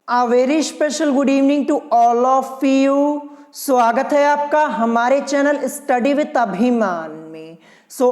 A very special good evening to all of you. स्वागत है आपका हमारे चैनल स्टडी विद अभिमान में।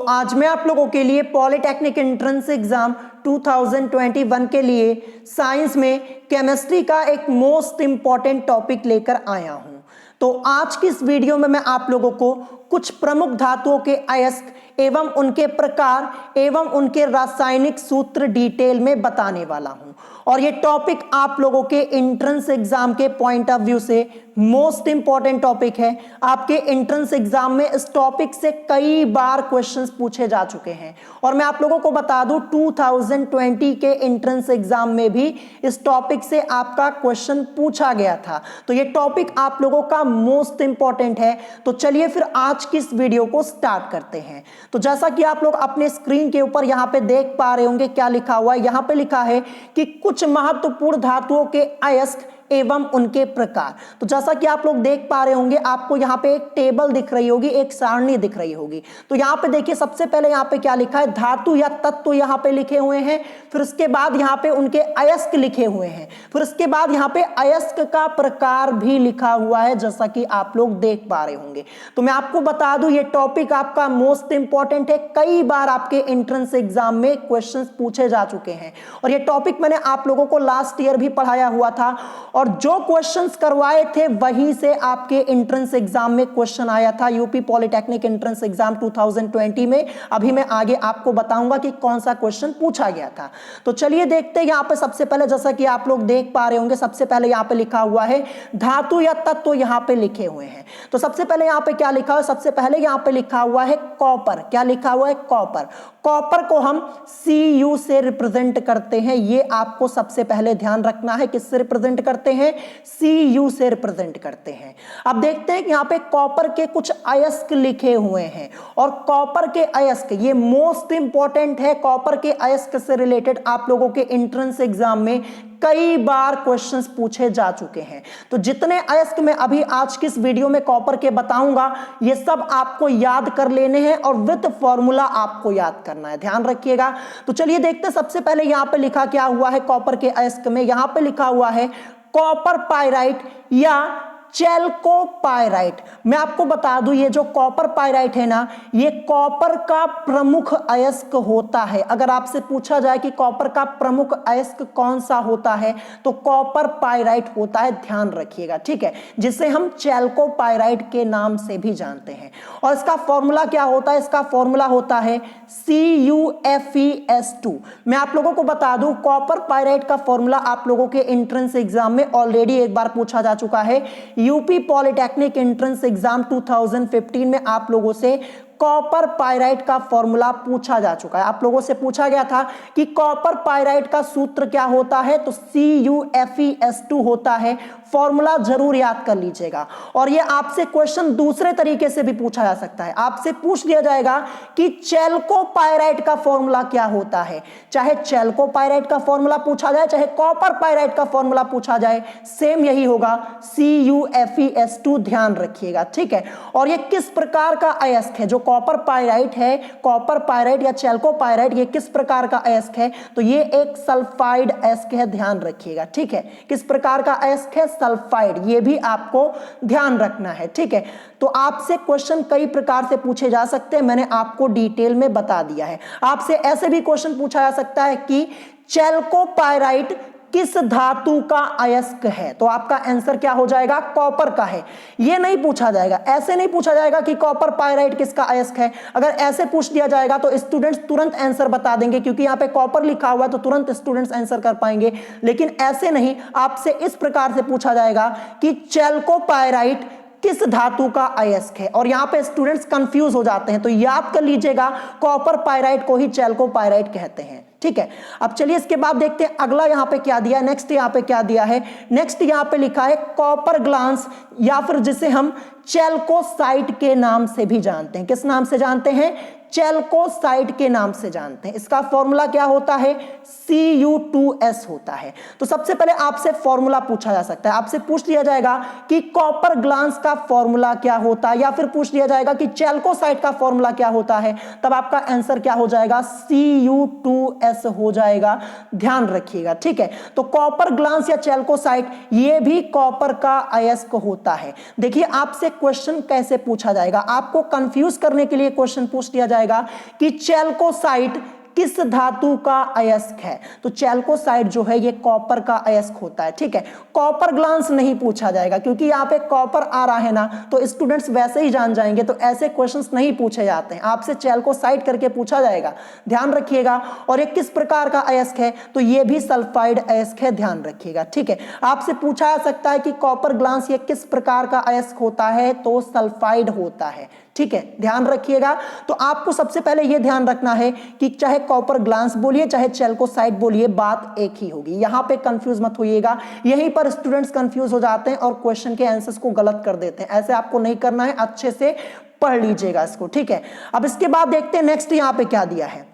आज मैं आप लोगों के लिए पॉलिटेक्निक एंट्रेंस एग्जाम 2021 के लिए साइंस में केमिस्ट्री का एक मोस्ट इंपॉर्टेंट टॉपिक लेकर आया हूं। तो आज की इस वीडियो में मैं आप लोगों को कुछ प्रमुख धातुओं के अयस्क एवं उनके प्रकार एवं उनके रासायनिक सूत्र डिटेल में बताने वाला हूं। और ये टॉपिक आप लोगों के एंट्रेंस एग्जाम के पॉइंट ऑफ व्यू से मोस्ट इंपॉर्टेंट टॉपिक है। आपके एंट्रेंस एग्जाम में इस टॉपिक से कई बार क्वेश्चंस पूछे जा चुके हैं और मैं आप लोगों को बता दूं 2020 के एंट्रेंस एग्जाम में भी इस टॉपिक से आपका क्वेश्चन पूछा गया था। तो ये टॉपिक आप लोगों का मोस्ट इंपॉर्टेंट है। तो चलिए फिर आज की इस वीडियो को स्टार्ट करते हैं। तो जैसा कि आप लोग अपने स्क्रीन के ऊपर यहां पे देख पा रहे होंगे क्या लिखा हुआ है। यहां पे लिखा है कि कुछ महत्वपूर्ण धातुओं के अयस्क एवं उनके प्रकार। तो जैसा कि आप लोग देख पा रहे होंगे, आपको यहाँ पे एक टेबल दिख रही होगी, एक सारणी दिख रही होगी। तो यहाँ पे देखिए सबसे पहले यहाँ पे क्या लिखा है, धातु या तत्व यहाँ पे लिखे हुए हैं। फिर उसके बाद यहाँ पे उनके अयस्क लिखे हुए हैं। फिर उसके बाद यहाँ पे अयस्क का प्रकार भी लिखा हुआ है, जैसा कि आप लोग देख पा रहे होंगे। तो मैं आपको बता दूं ये टॉपिक आपका मोस्ट इंपॉर्टेंट है। कई बार आपके एंट्रेंस एग्जाम में क्वेश्चन पूछे जा चुके हैं और ये टॉपिक मैंने आप लोगों को लास्ट ईयर भी पढ़ाया हुआ था और जो क्वेश्चंस करवाए थे वहीं से आपके एंट्रेंस एग्जाम में क्वेश्चन आया था। यूपी पॉलिटेक्निक एंट्रेंस एग्जाम 2020 में अभी मैं आगे आपको बताऊंगा कि कौन सा क्वेश्चन पूछा गया था। तो चलिए देखते हैं। यहां पे सबसे पहले जैसा कि आप लोग देख पा रहे होंगे, सबसे पहले यहां पे लिखा हुआ है धातु या तत्व, यहां पे लिखे हुए हैं। तो सबसे पहले यहां पे क्या लिखा है, सबसे पहले यहां पे लिखा हुआ है कॉपर। क्या लिखा हुआ है, कॉपर। कॉपर को हम Cu से रिप्रेजेंट करते हैं। ये आपको सबसे पहले ध्यान रखना है। किससे रिप्रेजेंट करते हैं, Cu से रिप्रेजेंट करते हैं। अब देखते हैं कि यहाँ पे कॉपर के कुछ अयस्क लिखे हुए हैं और कॉपर के अयस्क ये मोस्ट इंपॉर्टेंट है। कॉपर के अयस्क से रिलेटेड आप लोगों के एंट्रेंस एग्जाम में कई बार क्वेश्चंस पूछे जा चुके हैं। तो जितने अयस्क मैं अभी आज की इस वीडियो में कॉपर के बताऊंगा, ये सब आपको याद कर लेने हैं और विद फॉर्मूला आपको याद करना है, ध्यान रखिएगा। तो चलिए देखते हैं। सबसे पहले यहां पे लिखा क्या हुआ है कॉपर के अयस्क में, यहां पे लिखा हुआ है कॉपर पाइराइट या चैल्कोपाइराइट। मैं आपको बता दूं ये जो कॉपर पाइराइट है ना, ये कॉपर का प्रमुख अयस्क होता है। अगर आपसे पूछा जाए कि कॉपर का प्रमुख अयस्क कौन सा होता है तो कॉपर पाइराइट होता है, ध्यान रखिएगा, ठीक है, जिसे हम चैल्कोपाइराइट के नाम से भी जानते हैं। और इसका फॉर्मूला क्या होता है, इसका फॉर्मूला होता है CuFeS2। मैं आप लोगों को बता दूं कॉपर पाइराइट का फॉर्मूला आप लोगों के एंट्रेंस एग्जाम में ऑलरेडी एक बार पूछा जा चुका है। यूपी पॉलिटेक्निक एंट्रेंस एग्जाम 2015 में आप लोगों से कॉपर पाइराइट का फॉर्मूला पूछा जा चुका है। आप लोगों से पूछा गया था कि कॉपर पाइराइट का सूत्र क्या होता है, तो CuFeS2 होता है। फॉर्मूला जरूर याद कर लीजिएगा। और ये आपसे क्वेश्चन दूसरे तरीके से भी पूछा जा सकता है। आपसे पूछ लिया जाएगा कि चैल्कोपाइराइट का फॉर्मूला क्या होता है। चाहे चैल्कोपाइराइट का फॉर्मूला पूछा जाए, चाहे कॉपर पाइराइट का फॉर्मूला पूछा जाए, सेम यही होगा CuFeS2, ध्यान रखिएगा, ठीक है। और ये किस प्रकार का अयस्क है, जो कॉपर पाइराइट है, कॉपर पाइराइट या चैल्कोपाइराइट, ये किस प्रकार का अयस्क है, तो ये एक सल्फाइड अयस्क है, ध्यान रखिएगा, ठीक है। किस प्रकार का अयस्क है, सल्फाइड, ये भी आपको ध्यान रखना है, ठीक है। तो आपसे क्वेश्चन कई प्रकार से पूछे जा सकते हैं, मैंने आपको डिटेल में बता दिया है। आपसे ऐसे भी क्वेश्चन पूछा जा सकता है कि चैल्कोपाइराइट किस धातु का अयस्क है, तो आपका आंसर क्या हो जाएगा, कॉपर का है। ये नहीं पूछा जाएगा, ऐसे नहीं पूछा जाएगा कि कॉपर पाइराइट किसका अयस्क है। अगर ऐसे पूछ दिया जाएगा तो स्टूडेंट्स तुरंत आंसर बता देंगे, क्योंकि यहाँ पे कॉपर लिखा हुआ है तो तुरंत स्टूडेंट्स आंसर कर पाएंगे। लेकिन ऐसे नहीं, आपसे इस प्रकार से पूछा जाएगा कि चैल्कोपाइराइट किस धातु का अयस्क है, और यहां पे स्टूडेंट्स कंफ्यूज हो जाते हैं। तो याद कर लीजिएगा, कॉपर पाइराइट को ही चैल्कोपाइराइट कहते हैं, ठीक है। अब चलिए इसके बाद देखते हैं अगला यहां पे क्या दिया है। नेक्स्ट यहां पे क्या दिया है, नेक्स्ट यहां पे लिखा है कॉपर ग्लांस, या फिर जिसे हम चैल्कोसाइट के नाम से भी जानते हैं। किस नाम से जानते हैं, चैल्कोसाइट के नाम से जानते हैं। इसका फॉर्मूला क्या होता है, Cu2S होता है। तो सबसे पहले आपसे फॉर्मूला पूछा जा सकता है। आपसे पूछ लिया जाएगा कि कॉपर ग्लांस का फॉर्मूला क्या होता है, या फिर पूछ लिया जाएगा कि चैल्कोसाइट का फॉर्मूला क्या होता है, तब आपका आंसर क्या हो जाएगा, Cu2 एस हो जाएगा, ध्यान रखिएगा, ठीक है। तो कॉपर ग्लांस या चैल्कोसाइट ये भी कॉपर का अयस्क होता है। देखिए आपसे क्वेश्चन कैसे पूछा जाएगा, आपको कंफ्यूज करने के लिए क्वेश्चन पूछ दिया जाएगा कि चैल्कोसाइट किस धातु का अयस्क है। तो चैल्कोसाइट जो है ये कॉपर का अयस्क होता है, ठीक है। कॉपर ग्लांस नहीं पूछा जाएगा क्योंकि यहाँ पे कॉपर आ रहा है ना, तो स्टूडेंट्स वैसे ही जान जाएंगे, तो ऐसे क्वेश्चंस नहीं पूछे जाते हैं, आपसे चैल्कोसाइट करके पूछा जाएगा, ध्यान रखिएगा। और ये किस प्रकार का अयस्क है, तो ये भी सल्फाइड अयस्क है, ध्यान रखिएगा, ठीक है। आपसे पूछा जा सकता है कि कॉपर ग्लांस ये किस प्रकार का अयस्क होता है, तो सल्फाइड होता है, ठीक है, ध्यान रखिएगा। तो आपको सबसे पहले यह ध्यान रखना है कि चाहे कॉपर ग्लांस बोलिए चाहे चैल्कोसाइट बोलिए, बात एक ही होगी, यहां पे कंफ्यूज मत होइएगा। यहीं पर स्टूडेंट्स कंफ्यूज हो जाते हैं और क्वेश्चन के आंसर्स को गलत कर देते हैं, ऐसे आपको नहीं करना है, अच्छे से पढ़ लीजिएगा इसको, ठीक है। अब इसके बाद देखते हैं नेक्स्ट यहां पे क्या दिया है।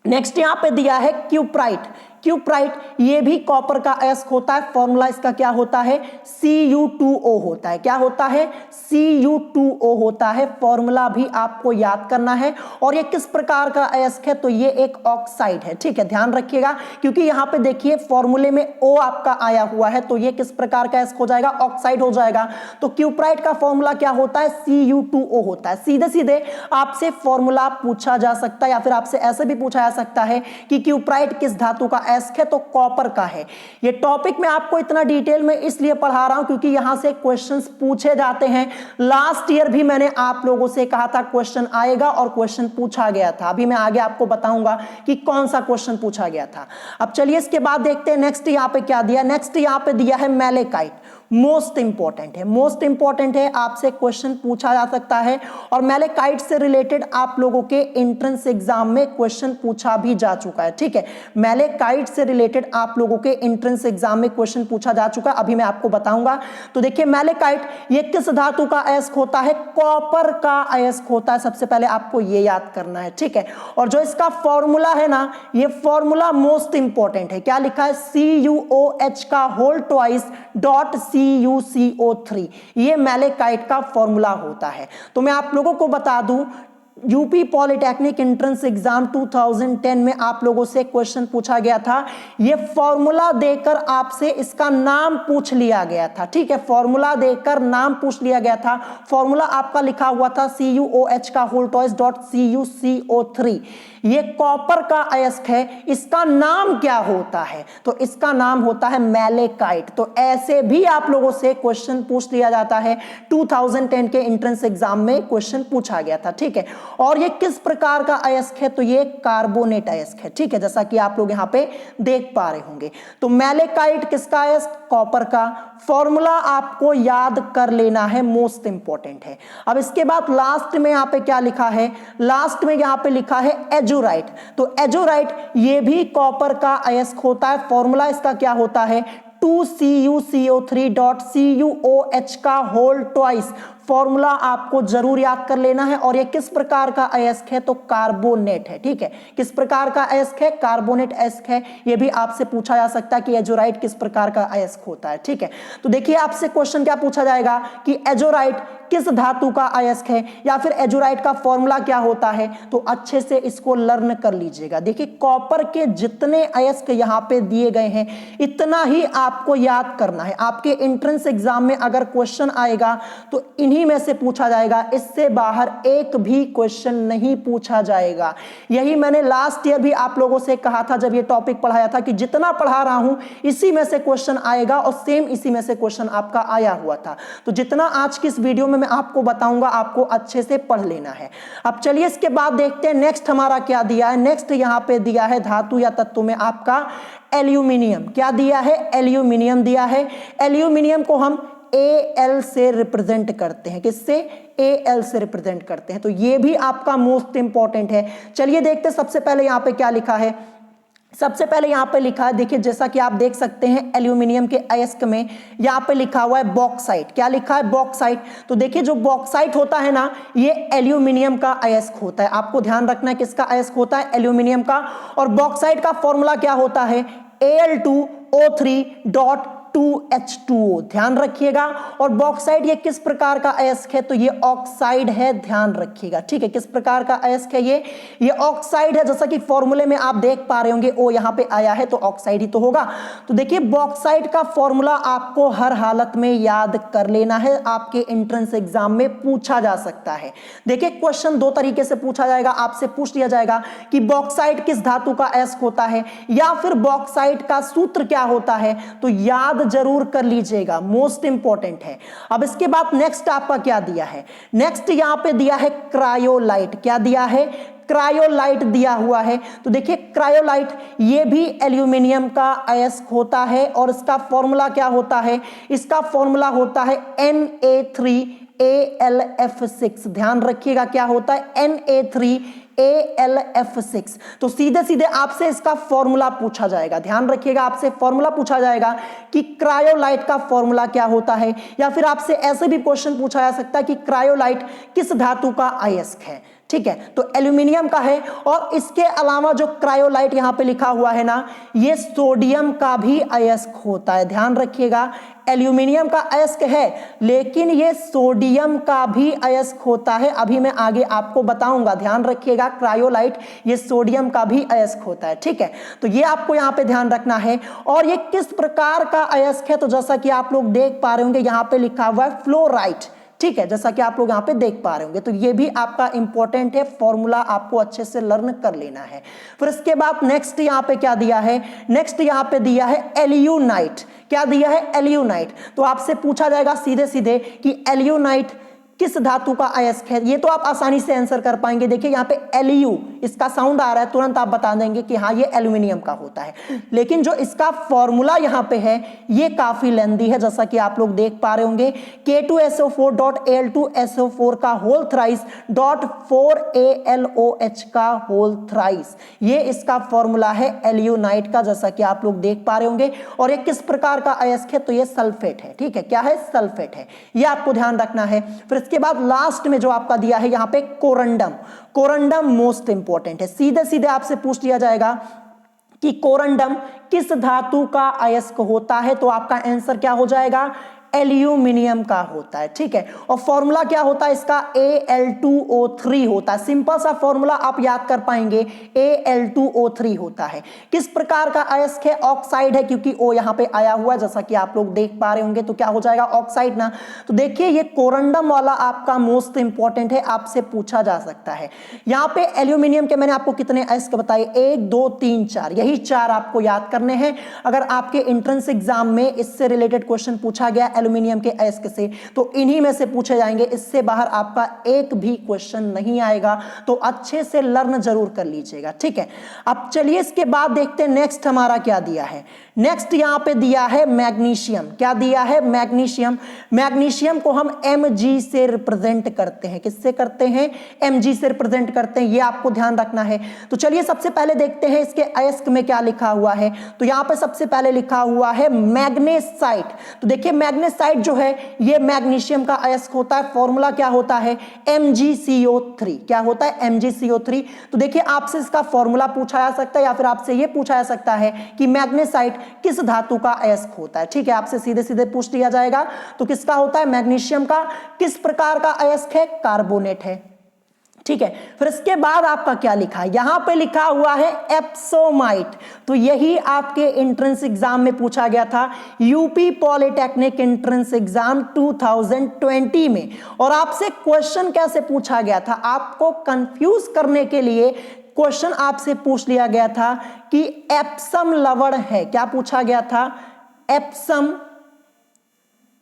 नेक्स्ट यहां पे दिया है क्यूप्राइट। क्यूप्राइट ये भी कॉपर का अयस्क होता है, फॉर्मूला इसका क्या होता है, Cu2O होता है। क्या होता है, Cu2O होता है, फॉर्मूला भी आपको याद करना है। और ये किस प्रकार का अयस्क है, तो ये एक ऑक्साइड है, ठीक है, ध्यान रखिएगा, क्योंकि यहां पे देखिए फॉर्मूले में O आपका आया हुआ है, तो ये किस प्रकार का अयस्क हो जाएगा, ऑक्साइड हो जाएगा। तो क्यूप्राइट का फॉर्मूला क्या होता है, Cu2O होता है। सीधे सीधे आपसे फॉर्मूला पूछा जा सकता है, या फिर आपसे ऐसे भी पूछा जा सकता है कि क्यूप्राइट किस धातु का अयस्क है, तो कॉपर का है। ये टॉपिक मैं आपको इतना डिटेल में इसलिए पढ़ा रहा हूं क्योंकि यहां से क्वेश्चंस पूछे जाते हैं। लास्ट ईयर भी मैंने आप लोगों से कहा था क्वेश्चन आएगा और क्वेश्चन पूछा गया था, अभी मैं आगे आपको बताऊंगा कि कौन सा क्वेश्चन पूछा गया था। अब चलिए इसके बाद देखते हैं नेक्स्ट यहां पे क्या दिया। नेक्स्ट यहां पे दिया है मैलेकाइट। मोस्ट इंपॉर्टेंट है, मोस्ट इंपॉर्टेंट है, आपसे क्वेश्चन पूछा जा सकता है। और मैलेकाइट से रिलेटेड आप लोगों के एंट्रेंस एग्जाम में क्वेश्चन पूछा भी जा चुका है, ठीक है। मैलेकाइट से रिलेटेड आप लोगों के एंट्रेंस एग्जाम में क्वेश्चन पूछा जा चुका है, अभी मैं आपको बताऊंगा। तो देखिए मैलेकाइट ये किस धातु का अयस्क होता है, कॉपर का अयस्क होता है, सबसे पहले आपको ये याद करना है, ठीक है। और जो इसका फॉर्मूला है ना, ये फॉर्मूला मोस्ट इंपॉर्टेंट है। क्या लिखा है, CuOH का होल ट्वाइस डॉट CuCO3, ये मैलेकाइट का फॉर्मूला होता है। तो मैं आप लोगों को बता दूं, यूपी पॉलिटेक्निक एंट्रेंस एग्जाम 2010 में आप लोगों से क्वेश्चन पूछा गया था, ये फॉर्मूला देकर आपसे इसका नाम पूछ लिया गया था, ठीक है। फॉर्मूला देकर नाम पूछ लिया गया था, फॉर्मूला आपका लिखा हुआ था CuOH का होल ट्वाइस डॉट CuCO3, ये कॉपर का अयस्क है, इसका नाम क्या होता है, तो इसका नाम होता है मैलेकाइट। तो ऐसे भी आप लोगों से क्वेश्चन पूछ लिया जाता है, 2010 के एंट्रेंस एग्जाम में क्वेश्चन पूछा गया था, ठीक है। और ये किस प्रकार का अयस्क है, तो ये कार्बोनेट अयस्क है, ठीक है, जैसा कि आप लोग यहां पे देख पा रहे होंगे। तो मैलेकाइट किसका अयस्क, कॉपर का। फॉर्मूला आपको याद कर लेना है, मोस्ट इंपॉर्टेंट है। अब इसके बाद लास्ट में यहां पे क्या लिखा है, लास्ट में यहां पे लिखा है एजोराइट। तो एजोराइट ये भी कॉपर का अयस्क होता है, फॉर्मूला इसका क्या होता है, 2CuCO3 डॉट CuOH का होल ट्वाइस, फॉर्मूला आपको जरूर याद कर लेना है। और ये किस प्रकार का अयस्क है, तो कार्बोनेट है, ठीक है। किस प्रकार का अयस्क है, कार्बोनेट अयस्क है। ये भी आपसे पूछा जा सकता है कि एजोराइट किस प्रकार का अयस्क होता है, ठीक है। तो देखिए आपसे क्वेश्चन क्या पूछा जाएगा कि एजोराइट किस धातु का अयस्क है, या फिर एजोराइट का फॉर्मूला क्या होता है, तो अच्छे से इसको लर्न कर लीजिएगा। देखिए कॉपर के जितने अयस्क यहां पे दिए गए हैं इतना ही आपको याद करना है। आपके एंट्रेंस एग्जाम में अगर क्वेश्चन आएगा तो इन्हीं में से पूछा जाएगा, इससे बाहर एक भी क्वेश्चन नहीं पूछा जाएगा। यही मैंने लास्ट ईयर भी आप लोगों से कहा था जब ये टॉपिक पढ़ाया था कि जितना पढ़ा रहा हूं इसी में से क्वेश्चन आएगा, और सेम इसी में से क्वेश्चन आपका आया हुआ था। तो जितना आज की इस वीडियो में मैं आपको बताऊंगा आपको अच्छे से पढ़ लेना है। अब चलिए इसके बाद देखते हैं नेक्स्ट हमारा क्या दिया है। नेक्स्ट यहां पे दिया है धातु या तत्व में आपका एल्यूमिनियम। क्या दिया है, एल्यूमिनियम दिया है। एल्यूमिनियम को हम Al से रिप्रेजेंट करते हैं, किससे, Al से रिप्रेजेंट करते हैं। तो ये भी आपका मोस्ट इंपॉर्टेंट है। चलिए देखते हैं सबसे पहले यहां पे क्या लिखा है। सबसे पहले यहां पे लिखा है, देखिए जैसा कि आप देख सकते हैं एल्यूमिनियम के अयस्क में यहां पे लिखा हुआ है बॉक्साइट। क्या लिखा है, बॉक्साइट। तो देखिए जो बॉक्साइट होता है ना, ये एल्यूमिनियम का अयस्क होता है। आपको ध्यान रखना है किसका अयस्क होता है, एल्यूमिनियम का। और बॉक्साइट का फॉर्मूला क्या होता है, Al2O3 डॉट 2H2O, ध्यान रखिएगा। और बॉक्साइड ये किस प्रकार का अयस्क है, तो ये ऑक्साइड है, ध्यान रखिएगा, ठीक है। किस प्रकार का अयस्क है ये ऑक्साइड है। जैसा कि फॉर्मूले में आप देख पा रहे होंगे, ओ यहां पे आया है तो ऑक्साइड ही तो होगा। तो देखिए बॉक्साइड का फॉर्मूला आपको हर हालत में याद कर लेना है, आपके एंट्रेंस एग्जाम में पूछा जा सकता है। देखिए क्वेश्चन दो तरीके से पूछा जाएगा, आपसे पूछ लिया जाएगा कि बॉक्साइड किस धातु का अयस्क होता है, या फिर बॉक्साइड का सूत्र क्या होता है, तो याद जरूर कर लीजिएगा, मोस्ट इंपॉर्टेंट है। अब इसके बाद नेक्स्ट आपका क्या दिया है, नेक्स्ट यहां पे दिया है क्रायोलाइट। क्या दिया है, क्रायोलाइट दिया हुआ है। तो देखिए क्रायोलाइट ये भी एल्यूमिनियम का अयस्क होता है, और इसका फॉर्मूला क्या होता है, इसका फॉर्मूला होता है Na3AlF6। ध्यान रखिएगा क्या होता है, Na3AlF6। तो सीधे सीधे आपसे इसका फॉर्मूला पूछा जाएगा, ध्यान रखिएगा, आपसे फॉर्मूला पूछा जाएगा कि क्रायोलाइट का फॉर्मूला क्या होता है, या फिर आपसे ऐसे भी क्वेश्चन पूछा जा सकता है कि क्रायोलाइट किस धातु का अयस्क है, ठीक है। तो एल्यूमिनियम का है। और इसके अलावा जो क्रायोलाइट यहां पे लिखा हुआ है ना, ये सोडियम का भी अयस्क होता है, ध्यान रखिएगा। एल्यूमिनियम का अयस्क है, लेकिन ये सोडियम का भी अयस्क होता है, अभी मैं आगे आपको बताऊंगा, ध्यान रखिएगा। क्रायोलाइट ये सोडियम का भी अयस्क होता है, ठीक है। तो ये आपको यहां पे ध्यान रखना है। और ये किस प्रकार का अयस्क है, तो जैसा कि आप लोग देख पा रहे होंगे यहां पे लिखा हुआ है फ्लोराइट, ठीक है, जैसा कि आप लोग यहां पे देख पा रहे होंगे। तो ये भी आपका इंपॉर्टेंट है, फॉर्मूला आपको अच्छे से लर्न कर लेना है। फिर इसके बाद नेक्स्ट यहां पे क्या दिया है, नेक्स्ट यहां पे दिया है एल्यूनाइट। क्या दिया है, एल्यूनाइट। तो आपसे पूछा जाएगा सीधे सीधे कि एल्यूनाइट किस धातु का अयस्क है, ये तो आप आसानी से आंसर कर पाएंगे। देखिए यहाँ पे एलयू इसका साउंड आ रहा है, तुरंत आप बता देंगे कि हाँ ये एल्यूमिनियम का होता है। लेकिन जो इसका फॉर्मूला यहाँ पे है ये काफी लेंदी है, जैसा कि आप लोग देख पा रहे होंगे, K2SO4.Al2SO4 का होल थ्राइस .4AlOH का होल थ्राइस, ये इसका फॉर्मूला है एल्यूनाइट का, जैसा कि आप लोग देख पा रहे होंगे। और ये किस प्रकार का अयस्क है, तो ये सल्फेट है, ठीक है। क्या है, सल्फेट है, ये आपको ध्यान रखना है। फिर इसके बाद लास्ट में जो आपका दिया है यहां पे कोरंडम। कोरंडम मोस्ट इंपॉर्टेंट है, सीधे सीधे आपसे पूछ लिया जाएगा कि कोरंडम किस धातु का अयस्क होता है, तो आपका आंसर क्या हो जाएगा, एल्यूमिनियम का होता है, ठीक है। और फॉर्मूला क्या होता है इसका, Al2O3 होता है। सिंपल सा फॉर्मूला आप याद कर पाएंगे, Al2O3 होता है। किस प्रकार का अयस्क है, ऑक्साइड है, क्योंकि O यहां पे आया हुआ है, जैसा कि आप लोग देख पा रहे होंगे। तो क्या हो जाएगा, ऑक्साइड ना। तो देखिए ये कोरंडम वाला आपका मोस्ट इंपॉर्टेंट है, आपसे पूछा जा सकता है। यहां पे एल्यूमिनियम के मैंने आपको कितने अयस्क बताए, 1 2 3 4, यही 4 आपको याद करने हैं। अगर आपके एंट्रेंस एग्जाम में इससे रिलेटेड क्वेश्चन पूछा गया एल्यूमिनियम के अयस्क से, तो इन्हीं में से पूछे जाएंगे, इससे बाहर आपका एक भी क्वेश्चन नहीं आएगा। तो अच्छे से लर्न जरूर कर लीजिएगा, ठीक है। अब चलिए इसके बाद देखते हैं नेक्स्ट हमारा क्या दिया है। नेक्स्ट यहां पे दिया है मैग्नीशियम। क्या दिया है, मैग्नीशियम। मैग्नीशियम को हम Mg से रिप्रेजेंट करते हैं, किससे करते हैं, Mg से रिप्रेजेंट करते हैं, ये आपको ध्यान रखना है। तो चलिए सबसे पहले देखते हैं इसके अयस्क में क्या लिखा हुआ है। तो यहां पे सबसे पहले लिखा हुआ है मैग्नेसाइट। तो देखिए मैग्नेसाइट जो है ये मैग्नीशियम का अयस्क होता है। फॉर्मूला क्या होता है, MgCO3। क्या होता है, MgCO3। तो देखिए आपसे इसका फॉर्मूला पूछा जा सकता है, या फिर आपसे ये पूछा जा सकता है कि मैग्नेसाइट किस धातु का अयस्क होता है, ठीक है। आपसे सीधे सीधे पूछ लिया जाएगा। तो किसका होता है, मैग्नीशियम का। किस प्रकार का अयस्क है, कार्बोनेट है, ठीक है। फिर इसके बाद आपका क्या लिखा है, यहां पे लिखा हुआ है एप्सोमाइट। तो यही आपके एंट्रेंस एग्जाम में पूछा गया था, यूपी पॉलिटेक्निक एंट्रेंस एग्जाम 2020 में। और आपसे क्वेश्चन कैसे पूछा गया था, आपको कंफ्यूज करने के लिए क्वेश्चन आपसे पूछ लिया गया था कि एप्सम लवण है। क्या पूछा गया था, एप्सम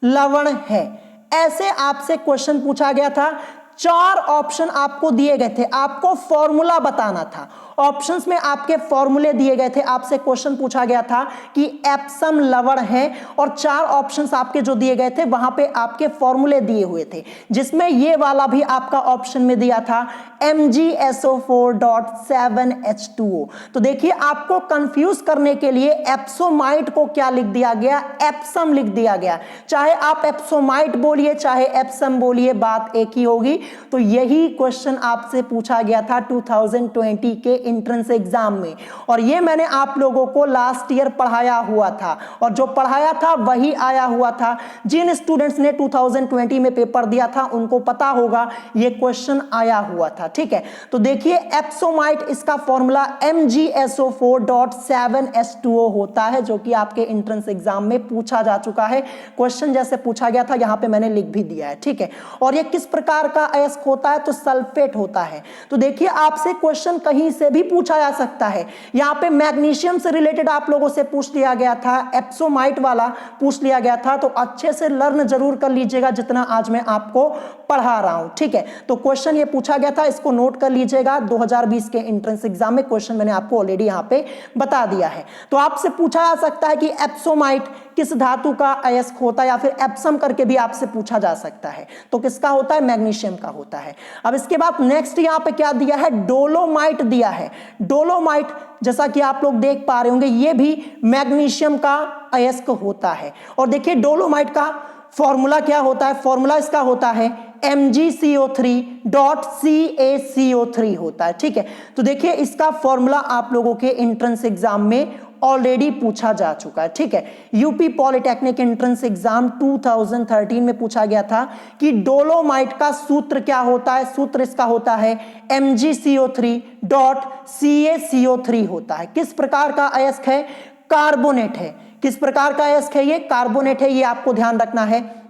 लवण है, ऐसे आपसे क्वेश्चन पूछा गया था। 4 ऑप्शन आपको दिए गए थे, आपको फॉर्मूला बताना था। ऑप्शंस में आपके फॉर्मूले दिए गए थे, आपसे क्वेश्चन पूछा गया था कि एप्सम लवण है, और 4 ऑप्शंस आपके जो दिए गए थे वहां पे आपके फॉर्मूले दिए हुए थे, जिसमें ये वाला भी आपका ऑप्शन में दिया था MgSO4.7H2O। तो देखिए आपको कंफ्यूज करने के लिए एप्सोमाइट को क्या लिख दिया गया, एप्सम लिख दिया गया। चाहे आप एप्सोमाइट बोलिए चाहे एप्सम बोलिए, बात एक ही होगी। तो यही क्वेश्चन आपसे पूछा गया था 2020 के एंट्रेंस एग्जाम में, और ये मैंने आप लोगों को लास्ट ईयर पढ़ाया हुआ था, और जो पढ़ाया था वही आया हुआ था। जिन स्टूडेंट्स ने 2020 में पेपर दिया था उनको पता होगा ये क्वेश्चन आया हुआ था। ठीक है, तो देखिए एप्सोमाइट, इसका फॉर्मूला MgSO4.7H2O होता है, जो कि आपके एंट्रेंस एग्जाम में पूछा जा चुका है। क्वेश्चन जैसे पूछा गया था यहां पे मैंने लिख भी दिया है। ठीक है, और ये किस प्रकार का अयस्क होता है, तो सल्फेट होता है। तो देखिए आपसे क्वेश्चन कहीं से भी पूछा जा सकता है। यहां पे मैग्नीशियम से रिलेटेड आप लोगों से पूछ लिया गया था, एप्सोमाइट वाला पूछ लिया गया था, तो अच्छे से लर्न जरूर कर लीजिएगा जितना आज मैं आपको पढ़ा रहा हूं। ठीक है, तो क्वेश्चन ये पूछा गया था, इसको नोट कर लीजिएगा। 2020 के एंट्रेंस एग्जाम में क्वेश्चन मैंने आपको ऑलरेडी यहां पे बता दिया है। तो आपसे पूछा जा सकता है कि एप्सोमाइट किस धातु का अयस्क होता है, या फिर एप्सम करके भी आपसे पूछा जा सकता है। तो किसका होता है, मैग्नीशियम का होता है। अब इसके बाद नेक्स्ट यहां पे क्या दिया है, डोलोमाइट दिया है। डोलोमाइट जैसा कि आप लोग देख पा रहे होंगे ये भी मैग्नीशियम का अयस्क होता है। और देखिए डोलोमाइट का फॉर्मूला क्या होता है, फॉर्मूला इसका होता है MgCO3.CaCO3 होता है। ठीक है, तो देखिए इसका फॉर्मूला आप लोगों के एंट्रेंस एग्जाम में ऑलरेडी पूछा जा चुका है। ठीक है, यूपी पॉलिटेक्निक एंट्रेंस एग्जाम 2013 में पूछा गया था कि डोलोमाइट का सूत्र क्या होता है। सूत्र इसका होता है MgCO3.CaCO3 होता है। किस प्रकार का अयस्क है, कार्बोनेट है। किस प्रकार का अयस्क है, ये कार्बोनेट है, ये आपको ध्यान रखना है।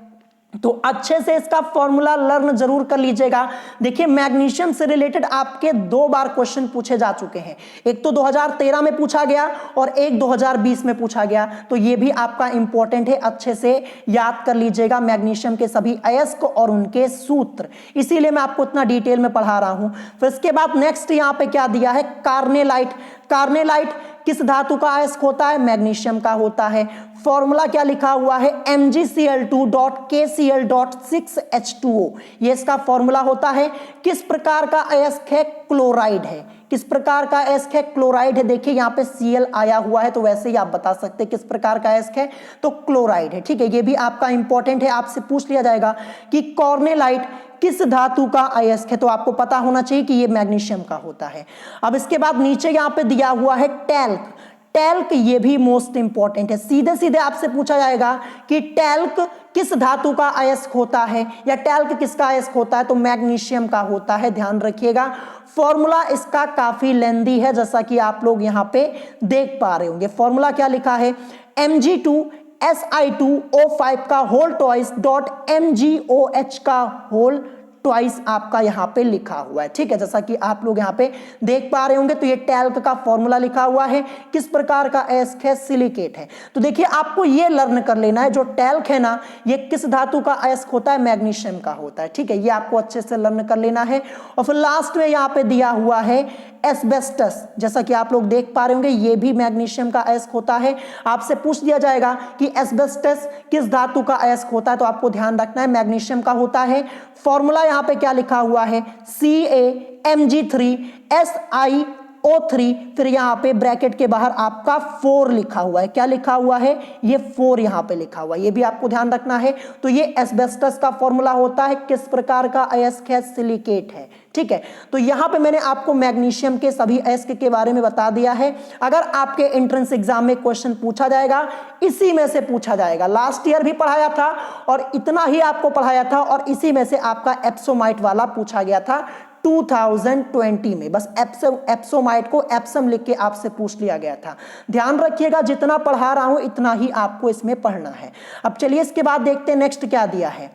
तो अच्छे से इसका फॉर्मूला लर्न जरूर कर लीजिएगा। देखिए मैग्नीशियम से रिलेटेड आपके 2 बार क्वेश्चन पूछे जा चुके हैं, एक तो 2013 में पूछा गया और एक 2020 में पूछा गया। तो ये भी आपका इंपॉर्टेंट है, अच्छे से याद कर लीजिएगा मैग्नीशियम के सभी अयस्क और उनके सूत्र, इसीलिए मैं आपको इतना डिटेल में पढ़ा रहा हूं। फिर इसके बाद नेक्स्ट यहां पे क्या दिया है, कार्नेलाइट। कार्नेलाइट किस धातु का अयस्क होता है, मैग्नीशियम का होता है। फॉर्मूला क्या लिखा हुआ है, MgCl2.KCl.6H2O, ये इसका फॉर्मूला होता है। किस प्रकार का अयस्क है, क्लोराइड है। किस प्रकार का अयस्क है, क्लोराइड है। देखिए यहाँ पे Cl आया हुआ है, तो वैसे ही आप बता सकते हैं किस प्रकार का अयस्क है, तो क्लोराइड है। ठीक है, ये भी आपका इंपॉर्टेंट है, आपसे पूछ लिया जाएगा कि कॉर्नेलाइट किस धातु का अयस्क है, तो आपको पता होना चाहिए कि ये मैग्नीशियम का होता है। अब इसके बाद नीचे यहाँ पे दिया हुआ है टैल्क। टैल्क ये भी मोस्ट इंपॉर्टेंट है, सीधे सीधे आपसे पूछा जाएगा कि टैल्क किस धातु का अयस्क होता है, या टैल्क किसका अयस्क होता है, तो मैग्नीशियम का होता है, ध्यान रखिएगा। फॉर्मूला इसका काफी लेंदी है, जैसा कि आप लोग यहाँ पे देख पा रहे होंगे। फॉर्मूला क्या लिखा है, Mg2Si2O5 का होल ट्वाइस डॉट MgOH का होल ट्वाइस आपका यहाँ पे लिखा हुआ है। ठीक है, जैसा कि आप लोग यहाँ पे देख पा रहे होंगे, तो ये टैल्क का फॉर्मूला लिखा हुआ है। किस प्रकार का अयस्क है, सिलिकेट है। तो देखिए आपको ये लर्न कर लेना है, जो टैल्क है ना, ये किस धातु का अयस्क होता है, मैग्नीशियम का होता है। ठीक है, ये आपको अच्छे से लर्न कर लेना है। और फिर लास्ट में यहाँ पे दिया हुआ है एस्बेस्टस, जैसा कि आप लोग देख पा रहे होंगे, ये भी मैग्नीशियम का अयस्क होता है। आपसे पूछ दिया जाएगा कि एस्बेस्टस किस धातु का अयस्क होता है, तो आपको ध्यान रखना है मैग्नीशियम का होता है। फॉर्मूला यहाँ पे क्या लिखा हुआ है, CaMg3SiO3, फिर यहाँ पे ब्रैकेट के बाहर आपका 4 लिखा हुआ है। क्या लिखा हुआ है, ये 4 यहाँ पे लिखा हुआ है, ये भी आपको ध्यान रखना है। तो ये एस्बेस्टस का फॉर्मूला होता है, किस प्रकार का अयस्क है, सिलिकेट है। ठीक है, तो यहाँ पे मैंने आपको मैग्नीशियम के सभी अयस्क के बारे में बता दिया है। अगर आपके एंट्रेंस एग्जाम में क्वेश्चन पूछा जाएगा, इसी में से पूछा जाएगा। लास्ट ईयर भी पढ़ाया था और इतना ही आपको पढ़ाया था, और इसी में से आपका एप्सोमाइट वाला पूछा गया था 2020 में। बस एप्सोमाइट को एप्सम लिख के आपसे पूछ लिया गया था। ध्यान रखिएगा, जितना पढ़ा रहा हूं इतना ही आपको इसमें पढ़ना है। अब चलिए इसके बाद देखते हैं नेक्स्ट क्या दिया है।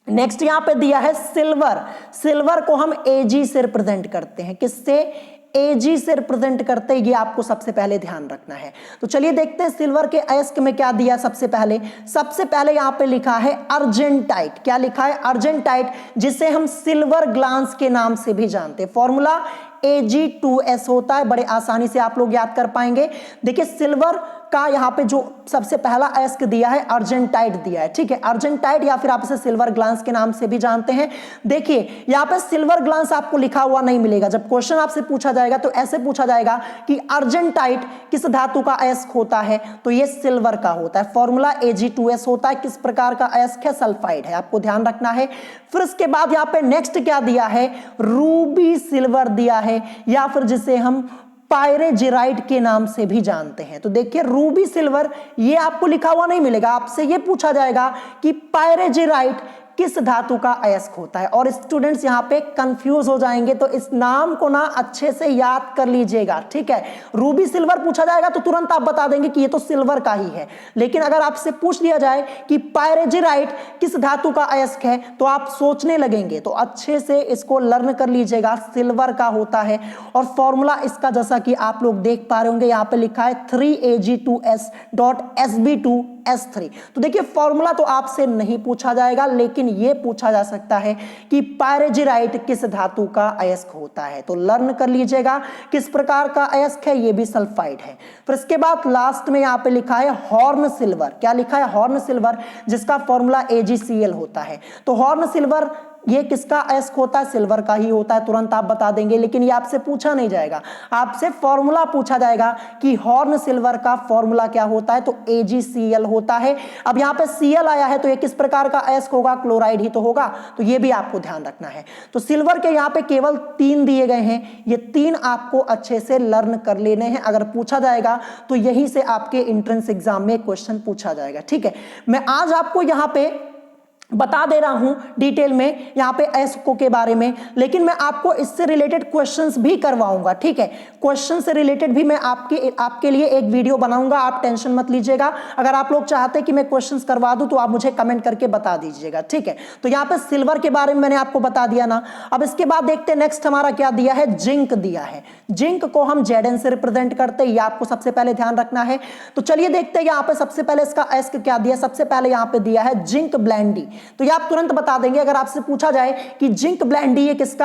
नेक्स्ट यहां पे दिया है सिल्वर। सिल्वर को हम Ag से रिप्रेजेंट करते हैं, किससे, Ag से रिप्रेजेंट करते हैं, ये आपको सबसे पहले ध्यान रखना है। तो चलिए देखते हैं सिल्वर के अयस्क में क्या दिया। सबसे पहले यहां पे लिखा है अर्जेंटाइट। क्या लिखा है, अर्जेंटाइट, जिसे हम सिल्वर ग्लांस के नाम से भी जानते हैं। फॉर्मूला Ag2S होता है, बड़े आसानी से आप लोग याद कर पाएंगे। देखिए सिल्वर का यहाँ पे जो सबसे पहला एस्क दिया है अर्जेंटाइट दिया है, ठीक है, अर्जेंटाइट या फिर आप इसे सिल्वर ग्लांस के नाम से भी जानते हैं। देखिए यहाँ पे सिल्वर ग्लांस आपको लिखा हुआ नहीं मिलेगा। जब क्वेश्चन आपसे पूछा जाएगा तो ऐसे पूछा जाएगा कि अर्जेंटाइट किस धातु का एस्क होता है, तो ये सिल्वर का होता है। फॉर्मूला Ag2S होता है। किस प्रकार का एस्क है? सल्फाइड है, आपको ध्यान रखना है। फिर उसके बाद यहाँ पे नेक्स्ट क्या दिया है? रूबी सिल्वर दिया है, या फिर जिसे हम पायरेजिराइट के नाम से भी जानते हैं। तो देखिए रूबी सिल्वर ये आपको लिखा हुआ नहीं मिलेगा, आपसे ये पूछा जाएगा कि पायरेजिराइट किस धातु का अयस्क होता है। और स्टूडेंट्स यहाँ पे कंफ्यूज हो जाएंगे, तो इस नाम को ना अच्छे से याद कर लीजिएगा, ठीक है। रूबी सिल्वर पूछा जाएगा तो तुरंत आप बता देंगे कि ये तो सिल्वर का ही है, लेकिन अगर आपसे पूछ लिया जाए कि पायरेजिराइट किस धातु का अयस्क है तो आप सोचने लगेंगे। तो अच्छे से इसको लर्न कर लीजिएगा, सिल्वर का होता है। और फॉर्मूला इसका जैसा कि आप लोग देख पा रहे होंगे यहाँ पे लिखा है 3Ag2S.Sb2S3। तो देखिए फॉर्मूला तो आपसे नहीं पूछा जाएगा, लेकिन ये पूछा जा सकता है कि पायरेजिराइट किस धातु का अयस्क होता है। तो लर्न कर लीजिएगा किस प्रकार का अयस्क है, ये भी सल्फाइड है। फिर इसके बाद लास्ट में यहाँ पे लिखा है हॉर्न सिल्वर। क्या लिखा है? हॉर्न सिल्वर, जिसका फॉर्मूला AgCl होता है। तो हॉर्न सिल्वर ये किसका अयस्क होता है? सिल्वर का ही होता है, तुरंत आप बता देंगे। लेकिन ये आपसे पूछा नहीं जाएगा, आपसे फॉर्मूला पूछा जाएगा कि हॉर्न सिल्वर का फॉर्मूला क्या होता है, तो AgCl होता है। अब यहाँ पे Cl आया है तो ये किस प्रकार का अयस्क होगा? क्लोराइड ही तो होगा, तो ये भी आपको ध्यान रखना है। तो सिल्वर के यहाँ पे केवल 3 दिए गए हैं, ये 3 आपको अच्छे से लर्न कर लेने हैं। अगर पूछा जाएगा तो यहीं से आपके एंट्रेंस एग्जाम में क्वेश्चन पूछा जाएगा, ठीक है। मैं आज आपको यहाँ पे बता दे रहा हूं डिटेल में यहाँ पे एस्को के बारे में, लेकिन मैं आपको इससे रिलेटेड क्वेश्चंस भी करवाऊंगा, ठीक है। क्वेश्चन से रिलेटेड भी मैं आपके लिए एक वीडियो बनाऊंगा, आप टेंशन मत लीजिएगा। अगर आप लोग चाहते हैं कि मैं क्वेश्चंस करवा दूं तो आप मुझे कमेंट करके बता दीजिएगा, ठीक है। तो यहाँ पे सिल्वर के बारे में मैंने आपको बता दिया ना। अब इसके बाद देखते हैं नेक्स्ट हमारा क्या दिया है, जिंक दिया है। जिंक को हम Zn से रिप्रेजेंट करते हैं, ये आपको सबसे पहले ध्यान रखना है। तो चलिए देखते हैं यहाँ पे सबसे पहले इसका एस्क क्या दिया। सबसे पहले यहाँ पे दिया है जिंक ब्लेंडी, तो ये आप तुरंत बता देंगे। अगर आपसे पूछा जाए कि जिंक ब्लेंडी ये किस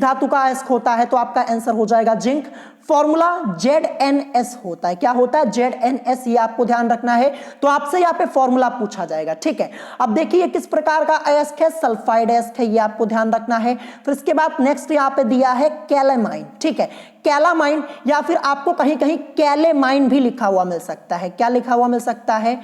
धातु का अयस्क होता है, तो आपका आंसर हो जाएगा जिंक। फॉर्मूला ZnS होता है। क्या होता है? ZnS, ये आपको ध्यान रखना है। तो आपसे यहाँ पे फॉर्मूला पूछा जाएगा, ठीक है। अब देखिए किस प्रकार का अयस्क है, सल्फाइड अयस्क है, ये आपको ध्यान रखना है। फिर इसके बाद नेक्स्ट यहाँ पे दिया है कैलामाइन, ठीक है। कैलामाइन या फिर आपको कहीं कहीं कैलेमाइन भी लिखा हुआ मिल सकता है। क्या लिखा हुआ मिल सकता है?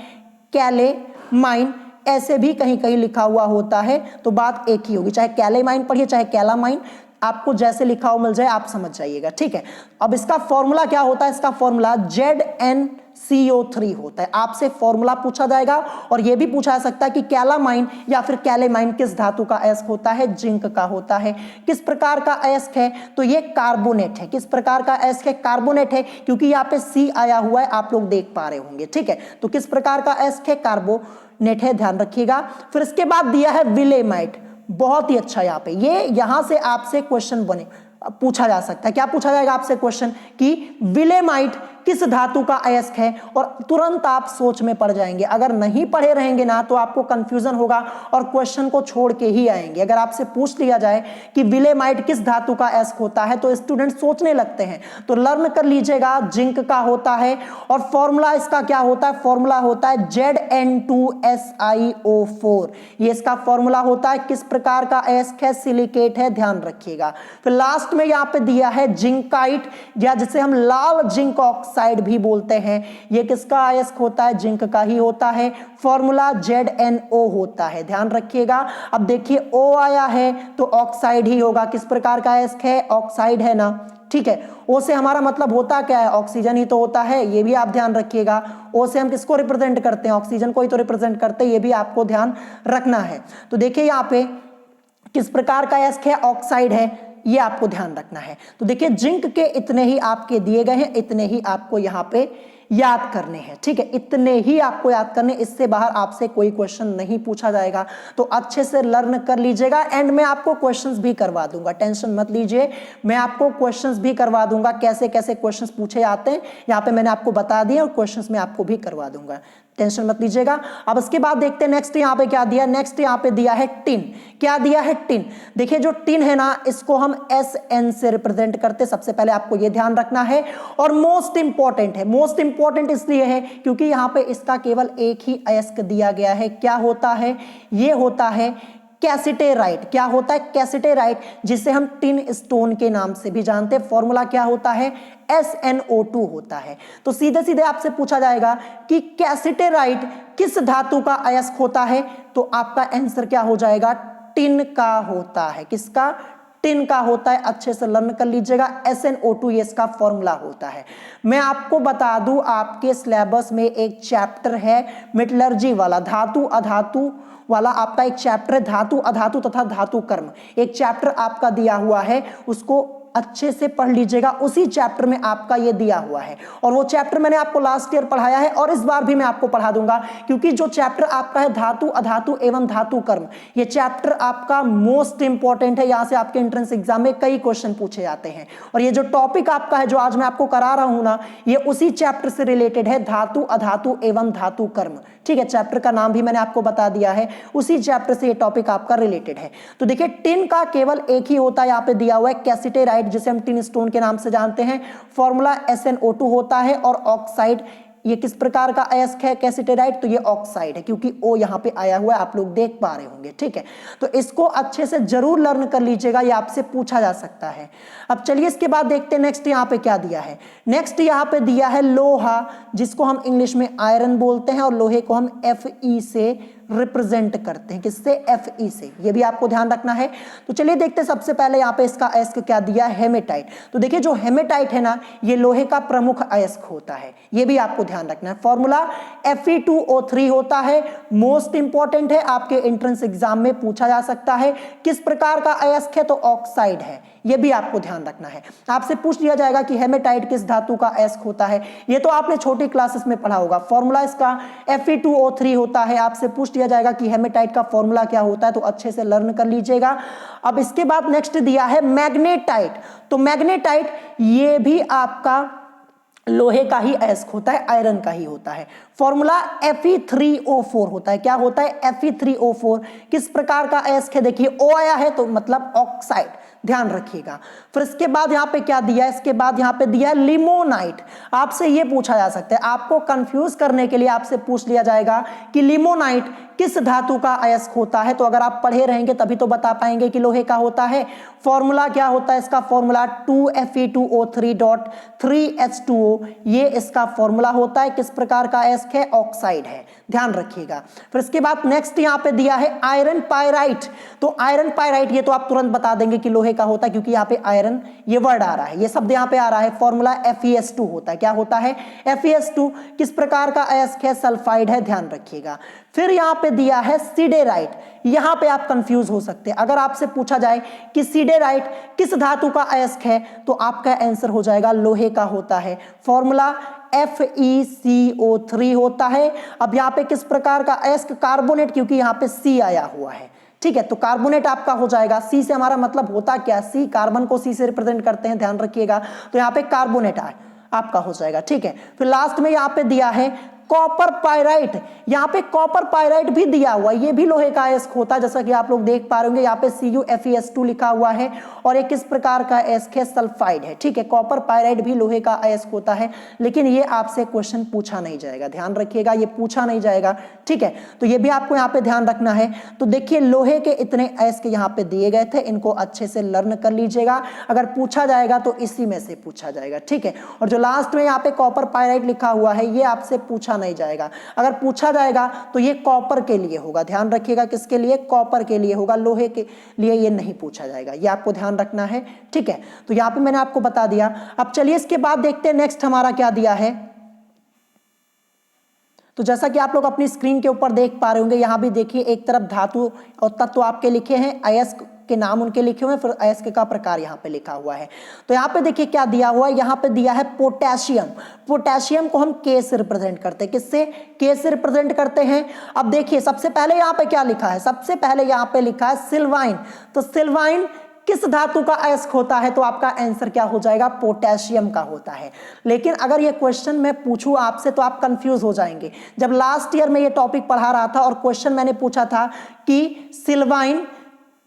कैलेमाइन, ऐसे भी कहीं कहीं लिखा हुआ होता है। तो बात एक ही होगी, चाहे कैलेमाइन पढ़िए चाहे कैलामाइन, आपको जैसे लिखा हुआ मिल जाए आप समझ जाइएगा, ठीक है। अब इसका फॉर्मूला क्या होता है? इसका फॉर्मूला ZnCO3 होता है। आपसे फॉर्मूला पूछा जाएगा और यह भी पूछा जा सकता है कि कैलामाइन या फिर कैलेमाइन किस धातु का अयस्क होता है? जिंक का होता है। किस प्रकार का अयस्क है? तो ये कार्बोनेट है। किस प्रकार का अयस्क है? कार्बोनेट है, क्योंकि यहाँ पे C आया हुआ है, आप लोग देख पा रहे होंगे, ठीक है। तो किस प्रकार का अयस्क है? कार्बोनेट है, ध्यान रखिएगा। फिर इसके बाद दिया है विलेमाइट, बहुत ही अच्छा। यहाँ पे यहां से आपसे क्वेश्चन पूछा जा सकता है। क्या पूछा जाएगा आपसे क्वेश्चन कि विलेमाइट किस धातु का अयस्क है, और तुरंत आप सोच में पड़ जाएंगे। अगर नहीं पढ़े रहेंगे ना तो आपको कंफ्यूजन होगा और क्वेश्चन को छोड़ के ही आएंगे। अगर आपसे पूछ लिया जाए कि विलेमाइट किस धातु का अयस्क होता है तो स्टूडेंट सोचने लगते हैं। तो लर्न कर लीजिएगा, जिंक का होता है। और फॉर्मूला इसका क्या होता है? फॉर्मूला होता है Zn2SiO4, ये इसका फॉर्मूला होता है। किस प्रकार का अयस्क है? सिलिकेट है, ध्यान रखिएगा। फिर लास्ट में यहाँ पे दिया है जिंकाइट, या जिसे हम लाल जिंक ऑक्साइड भी बोलते हैं। ये किसका अयस्क होता है? जिंक का ही होता है। फॉर्मूला ZnO होता है, ध्यान रखिएगा। अब देखिए O आया है तो ऑक्साइड ही होगा। किस प्रकार का अयस्क है? ऑक्साइड है ना, ठीक है। O से हमारा मतलब होता क्या है? ऑक्सीजन ही तो होता है, ये भी आप ध्यान रखिएगा। O से हम किसको रिप्रेजेंट करते हैं? ऑक्सीजन को ही तो रिप्रेजेंट करते हैं, ये भी आपको ध्यान रखना है। तो देखिए यहाँ पे किस प्रकार का अयस्क है? ऑक्साइड है, ये आपको ध्यान रखना है। तो देखिए जिंक के इतने ही आपके दिए गए हैं, इतने ही आपको यहाँ पे याद करने हैं, ठीक है। इतने ही आपको याद करने, इससे बाहर आपसे कोई क्वेश्चन नहीं पूछा जाएगा। तो अच्छे से लर्न कर लीजिएगा। एंड मैं आपको क्वेश्चंस भी करवा दूंगा, टेंशन मत लीजिए। मैं आपको क्वेश्चंस भी करवा दूंगा, कैसे कैसे क्वेश्चंस पूछे जाते हैं यहाँ पे मैंने आपको बता दिए, और क्वेश्चंस मैं आपको भी करवा दूंगा। टेंशन मत लीजिएगा। अब इसके बाद देखते हैं नेक्स्ट यहाँ पे क्या दिया, नेक्स्ट यहाँ पे दिया है टिन। क्या दिया है, टिन। देखिए जो टिन है ना, इसको हम SN से रिप्रेजेंट करते, सबसे पहले आपको ये ध्यान रखना है। और मोस्ट इंपॉर्टेंट है, मोस्ट इंपॉर्टेंट इसलिए है क्योंकि यहाँ पे इसका केवल एक ही अयस्क दिया गया है। क्या होता है, ये होता है कैसिटेराइट। क्या होता है, कैसिटेराइट, जिसे हम टिन स्टोन के नाम से भी जानते हैं। फॉर्मूला क्या होता है, SnO2 होता है। तो सीधे सीधे आपसे पूछा जाएगा कि कैसिटेराइट किस धातु का अयस्क होता है, तो आपका आंसर क्या हो जाएगा, टिन का होता है। किसका, टिन का होता है। अच्छे से लर्न कर लीजिएगा, SnO2 ये इसका फॉर्मूला होता है। मैं आपको बता दूं, आपके सिलेबस में एक चैप्टर है मेटलर्जी वाला, धातु अधातु वाला आपका एक चैप्टर है, धातु अधातु तथा धातु कर्म, एक चैप्टर आपका दिया हुआ है, उसको अच्छे से पढ़ लीजिएगा। उसी चैप्टर में आपका ये दिया हुआ है, और वो चैप्टर मैंने आपको लास्ट ईयर पढ़ाया है और इस बार भी मैं आपको पढ़ा दूंगा, क्योंकि जो चैप्टर आपका है धातु अधातु एवं धातु कर्म, ये चैप्टर आपका मोस्ट इंपॉर्टेंट है। यहां से आपके एंट्रेंस एग्जाम में कई क्वेश्चन पूछे जाते हैं, और ये जो टॉपिक आपका है जो आज मैं आपको करा रहा हूं ना, ये उसी चैप्टर से रिलेटेड है, धातु अधातु एवं धातु कर्म। ठीक है, चैप्टर का नाम भी मैंने आपको बता दिया है, उसी चैप्टर से ये टॉपिक आपका रिलेटेड है। तो देखिए टिन का केवल एक ही होता है, यहाँ पे दिया हुआ है कैसिटेराइट, जिसे हम टिन स्टोन के नाम से जानते हैं। फॉर्मूला SnO2 होता है। और ऑक्साइड, ये किस प्रकार का अयस्क है कैसिटेराइट, तो ये ऑक्साइड है, क्योंकि O यहाँ पे आया हुआ है, आप लोग देख पा रहे होंगे। ठीक है, तो इसको अच्छे से जरूर लर्न कर लीजिएगा, ये आपसे पूछा जा सकता है। अब चलिए इसके बाद देखते हैं नेक्स्ट यहाँ पे क्या दिया है। नेक्स्ट यहाँ पे दिया है लोहा, जिसको हम इंग्लिश में आयरन बोलते हैं, और लोहे को हम Fe से रिप्रेजेंट करते हैं। किससे, Fe से, ये भी आपको ध्यान रखना है। तो चलिए देखते हैं सबसे पहले यहाँ पे इसका अयस्क क्या दिया है, हेमेटाइट। तो देखिए जो हेमेटाइट है ना, ये लोहे का प्रमुख अयस्क होता है, ये भी आपको ध्यान रखना है। फॉर्मूला Fe2O3 होता है, मोस्ट इंपॉर्टेंट है, आपके एंट्रेंस एग्जाम में पूछा जा सकता है। किस प्रकार का अयस्क है, तो ऑक्साइड है, ये भी आपको ध्यान रखना है। आपसे पूछ लिया जाएगा कि हेमेटाइट किस धातु का अयस्क होता है, ये तो आपने छोटी क्लासेस में पढ़ा होगा। फॉर्मूला इसका Fe2O3 होता है। आपसे पूछ लिया जाएगा कि हेमेटाइट का फॉर्मूला क्या होता है, तो अच्छे से लर्न कर लीजिएगा। अब इसके बाद नेक्स्ट दिया है मैग्नेटाइट। तो मैग्नेटाइट ये भी आपका लोहे का ही अयस्क होता है, आयरन का ही होता है। फॉर्मूला Fe3O4 होता है। क्या होता है, Fe3O4 किस प्रकार का अयस्क है, देखिए O आया है तो मतलब ऑक्साइड, ध्यान रखिएगा। फिर इसके बाद यहाँ पे क्या दिया है, इसके बाद यहाँ पे दिया है लिमोनाइट। आपसे ये पूछा जा सकता है, आपको कंफ्यूज करने के लिए आपसे पूछ लिया जाएगा कि लिमोनाइट किस धातु का अयस्क होता है। तो अगर आप पढ़े रहेंगे तभी तो बता पाएंगे कि लोहे का होता है। फॉर्मूला क्या होता है इसका, फॉर्मूला 2Fe2O3.3H2O, ये इसका फॉर्मूला होता है। किस प्रकार का अयस्क है, ऑक्साइड है, ध्यान रखिएगा। फिर इसके बाद नेक्स्ट यहाँ पे दिया है आयरन पायराइट। तो आयरन पायराइट ये तो आप तुरंत बता देंगे कि लोहे का होता है, क्योंकि यहाँ पे आयरन ये वर्ड आ रहा है, ये शब्द यहाँ पे आ रहा है। फॉर्मूला FeS2 होता है। क्या होता है, FeS2 किस प्रकार का अयस्क है, सल्फाइड है, ध्यान रखिएगा। फिर यहाँ पे दिया है सिडेराइट। यहां पे आप कंफ्यूज हो सकते हैं, अगर आपसे पूछा जाए कि सिडेराइट किस धातु का अयस्क है, तो आपका आंसर हो जाएगा लोहे का होता है। फॉर्मूला FeCO3 होता है। अब यहाँ पे किस प्रकार का अयस्क, कार्बोनेट, क्योंकि यहाँ पे C आया हुआ है। ठीक है, तो कार्बोनेट आपका हो जाएगा। C से हमारा मतलब होता क्या, C, कार्बन को C से रिप्रेजेंट करते हैं, ध्यान रखिएगा। तो यहाँ पे कार्बोनेट आपका हो जाएगा। ठीक है, फिर लास्ट में यहाँ पे दिया है कॉपर पायराइट। यहाँ पे कॉपर पायराइट भी दिया हुआ है, ये भी लोहे का अयस्क होता है, जैसा कि आप लोग देख पा रहे होंगे। यहाँ पे CuFeS2 लिखा हुआ है, और ये किस प्रकार का अयस्क है, सल्फाइड है। ठीक है, कॉपर पायराइट भी लोहे का अयस्क होता है, लेकिन ये आपसे क्वेश्चन पूछा नहीं जाएगा, ध्यान रखिएगा, ये पूछा नहीं जाएगा। ठीक है, तो ये भी आपको यहाँ पे ध्यान रखना है। तो देखिए लोहे के इतने अयस्क यहाँ पे दिए गए थे, इनको अच्छे से लर्न कर लीजिएगा, अगर पूछा जाएगा तो इसी में से पूछा जाएगा। ठीक है, और जो लास्ट में यहाँ पे कॉपर पायराइट लिखा हुआ है, ये आपसे पूछा नहीं जाएगा। अगर पूछा जाएगा तो ये कॉपर के लिए होगा, ध्यान रखिएगा, किसके लिए, कॉपर के लिए होगा, लोहे के लिए ये नहीं पूछा जाएगा, ये आपको ध्यान रखना है। ठीक है, तो यहां पे मैंने आपको बता दिया। अब चलिए इसके बाद देखते हैं नेक्स्ट हमारा क्या दिया है। तो जैसा कि आप लोग अपनी स्क्रीन के ऊपर देख पा रहे होंगे, यहां भी देखिए एक तरफ धातु और तत्व आपके लिखे हैं, अयस्क के नाम उनके लिखे हुए हैं, फिर अयस्क का प्रकार यहाँ पे लिखा हुआ है। तो यहाँ पे देखिए क्या दिया हुआ है, यहाँ पे दिया है पोटेशियम। पोटेशियम को हम K से रिप्रेजेंट करते हैं, किससे, K से रिप्रेजेंट करते हैं। अब देखिए सबसे पहले यहाँ पे क्या लिखा है, सबसे पहले यहाँ पे लिखा है सिल्वाइन। तो सिल्वाइन किस धातु का अयस्क होता है, तो आपका आंसर क्या हो जाएगा, पोटेशियम का होता है। लेकिन अगर ये क्वेश्चन मैं पूछूं आपसे तो आप कंफ्यूज हो जाएंगे। जब लास्ट ईयर में ये टॉपिक पढ़ा रहा था और क्वेश्चन मैंने पूछा था कि सिल्वाइन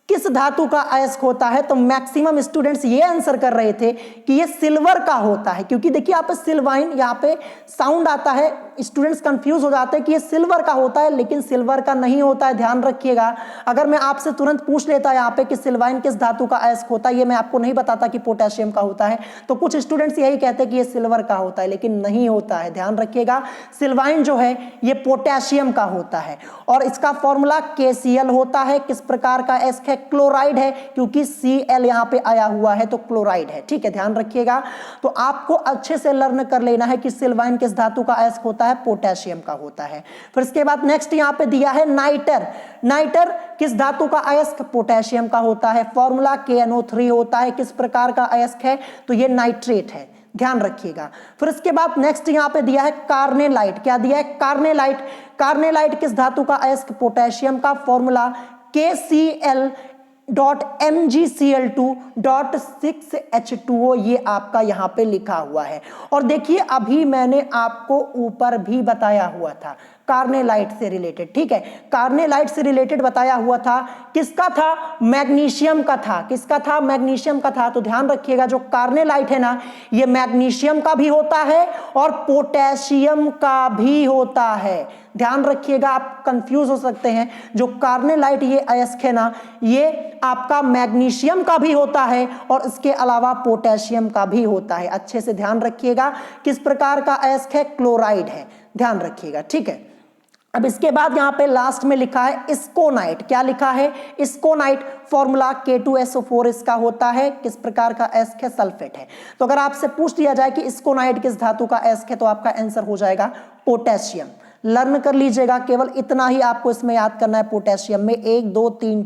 किस धातु का अयस्क होता है, तो मैक्सिमम स्टूडेंट्स ये आंसर कर रहे थे कि ये सिल्वर का होता है, क्योंकि देखिए यहाँ पे सिल्वाइन, यहाँ पे साउंड आता है, स्टूडेंट्स कंफ्यूज हो जाते हैं कि ये सिल्वर का होता है, लेकिन सिल्वर का नहीं होता है, ध्यान रखिएगा। अगर मैं आपसे तुरंत पूछ लेता यहाँ पे कि सिल्वाइन किस धातु का अयस्क होता है, ये मैं आपको नहीं बताता कि पोटेशियम का होता है, तो कुछ स्टूडेंट्स यही कहते हैं कि ये सिल्वर का होता है, लेकिन नहीं होता है। ध्यान रखिएगा, सिल्वाइन जो है ये पोटेशियम का होता है और इसका फॉर्मूला KCl होता है। किस प्रकार का अयस्क है, क्लोराइड है, क्योंकि Cl यहाँ पे आया हुआ है तो क्लोराइड है। ठीक है, ध्यान रखिएगा। तो आपको अच्छे से लर्न कर लेना है कि सिल्वाइन किस धातु का अयस्क होता है, पोटेशियम का होता है। फिर इसके बाद नेक्स्ट यहाँ पे दिया है नाइटर। नाइटर किस धातु का अयस्क, पोटेशियम का होता है, फॉर्मूला KNO3 होता है। किस प्रकार का अयस्क है, तो ये नाइट्रेट है, ध्यान रखिएगा। फिर इसके बाद नेक्स्ट यहाँ पे दिया है कार्नेलाइट। क्या दिया है, कार्नेलाइट। कार्नेलाइट किस धातु का अयस्क, पोटेशियम का, फॉर्मूला KCl.MgCl2.6H2O, ये आपका यहाँ पे लिखा हुआ है। और देखिए अभी मैंने आपको ऊपर भी बताया हुआ था कार्नेलाइट से रिलेटेड। ठीक है, कार्नेलाइट से रिलेटेड बताया हुआ था, किसका था, मैग्नीशियम का था। किसका था, मैग्नीशियम का था। तो ध्यान रखिएगा, जो कार्नेलाइट है ना, ये मैग्नीशियम का भी होता है और पोटेशियम का भी होता है। ध्यान रखिएगा, आप कंफ्यूज हो सकते हैं। जो कार्नेलाइट ये अयस्क है ना, ये आपका मैग्नीशियम का भी होता है और इसके अलावा पोटेशियम का भी होता है। अच्छे से ध्यान रखिएगा, किस प्रकार का अयस्क है, क्लोराइड है, ध्यान रखिएगा। ठीक है, अब इसके बाद यहां पे लास्ट में लिखा है इस्कोनाइट। क्या लिखा है, इस्कोनाइट, फॉर्मूला K2SO4 इसका होता है। किस प्रकार का अयस्क है, सल्फेट है। तो अगर आपसे पूछ लिया जाए कि इस्कोनाइट किस धातु का अयस्क है, तो आपका आंसर हो जाएगा पोटेशियम। लर्न कर लीजिएगा, केवल इतना ही आपको इसमें याद करना है। पोटेशियम में 1 2 3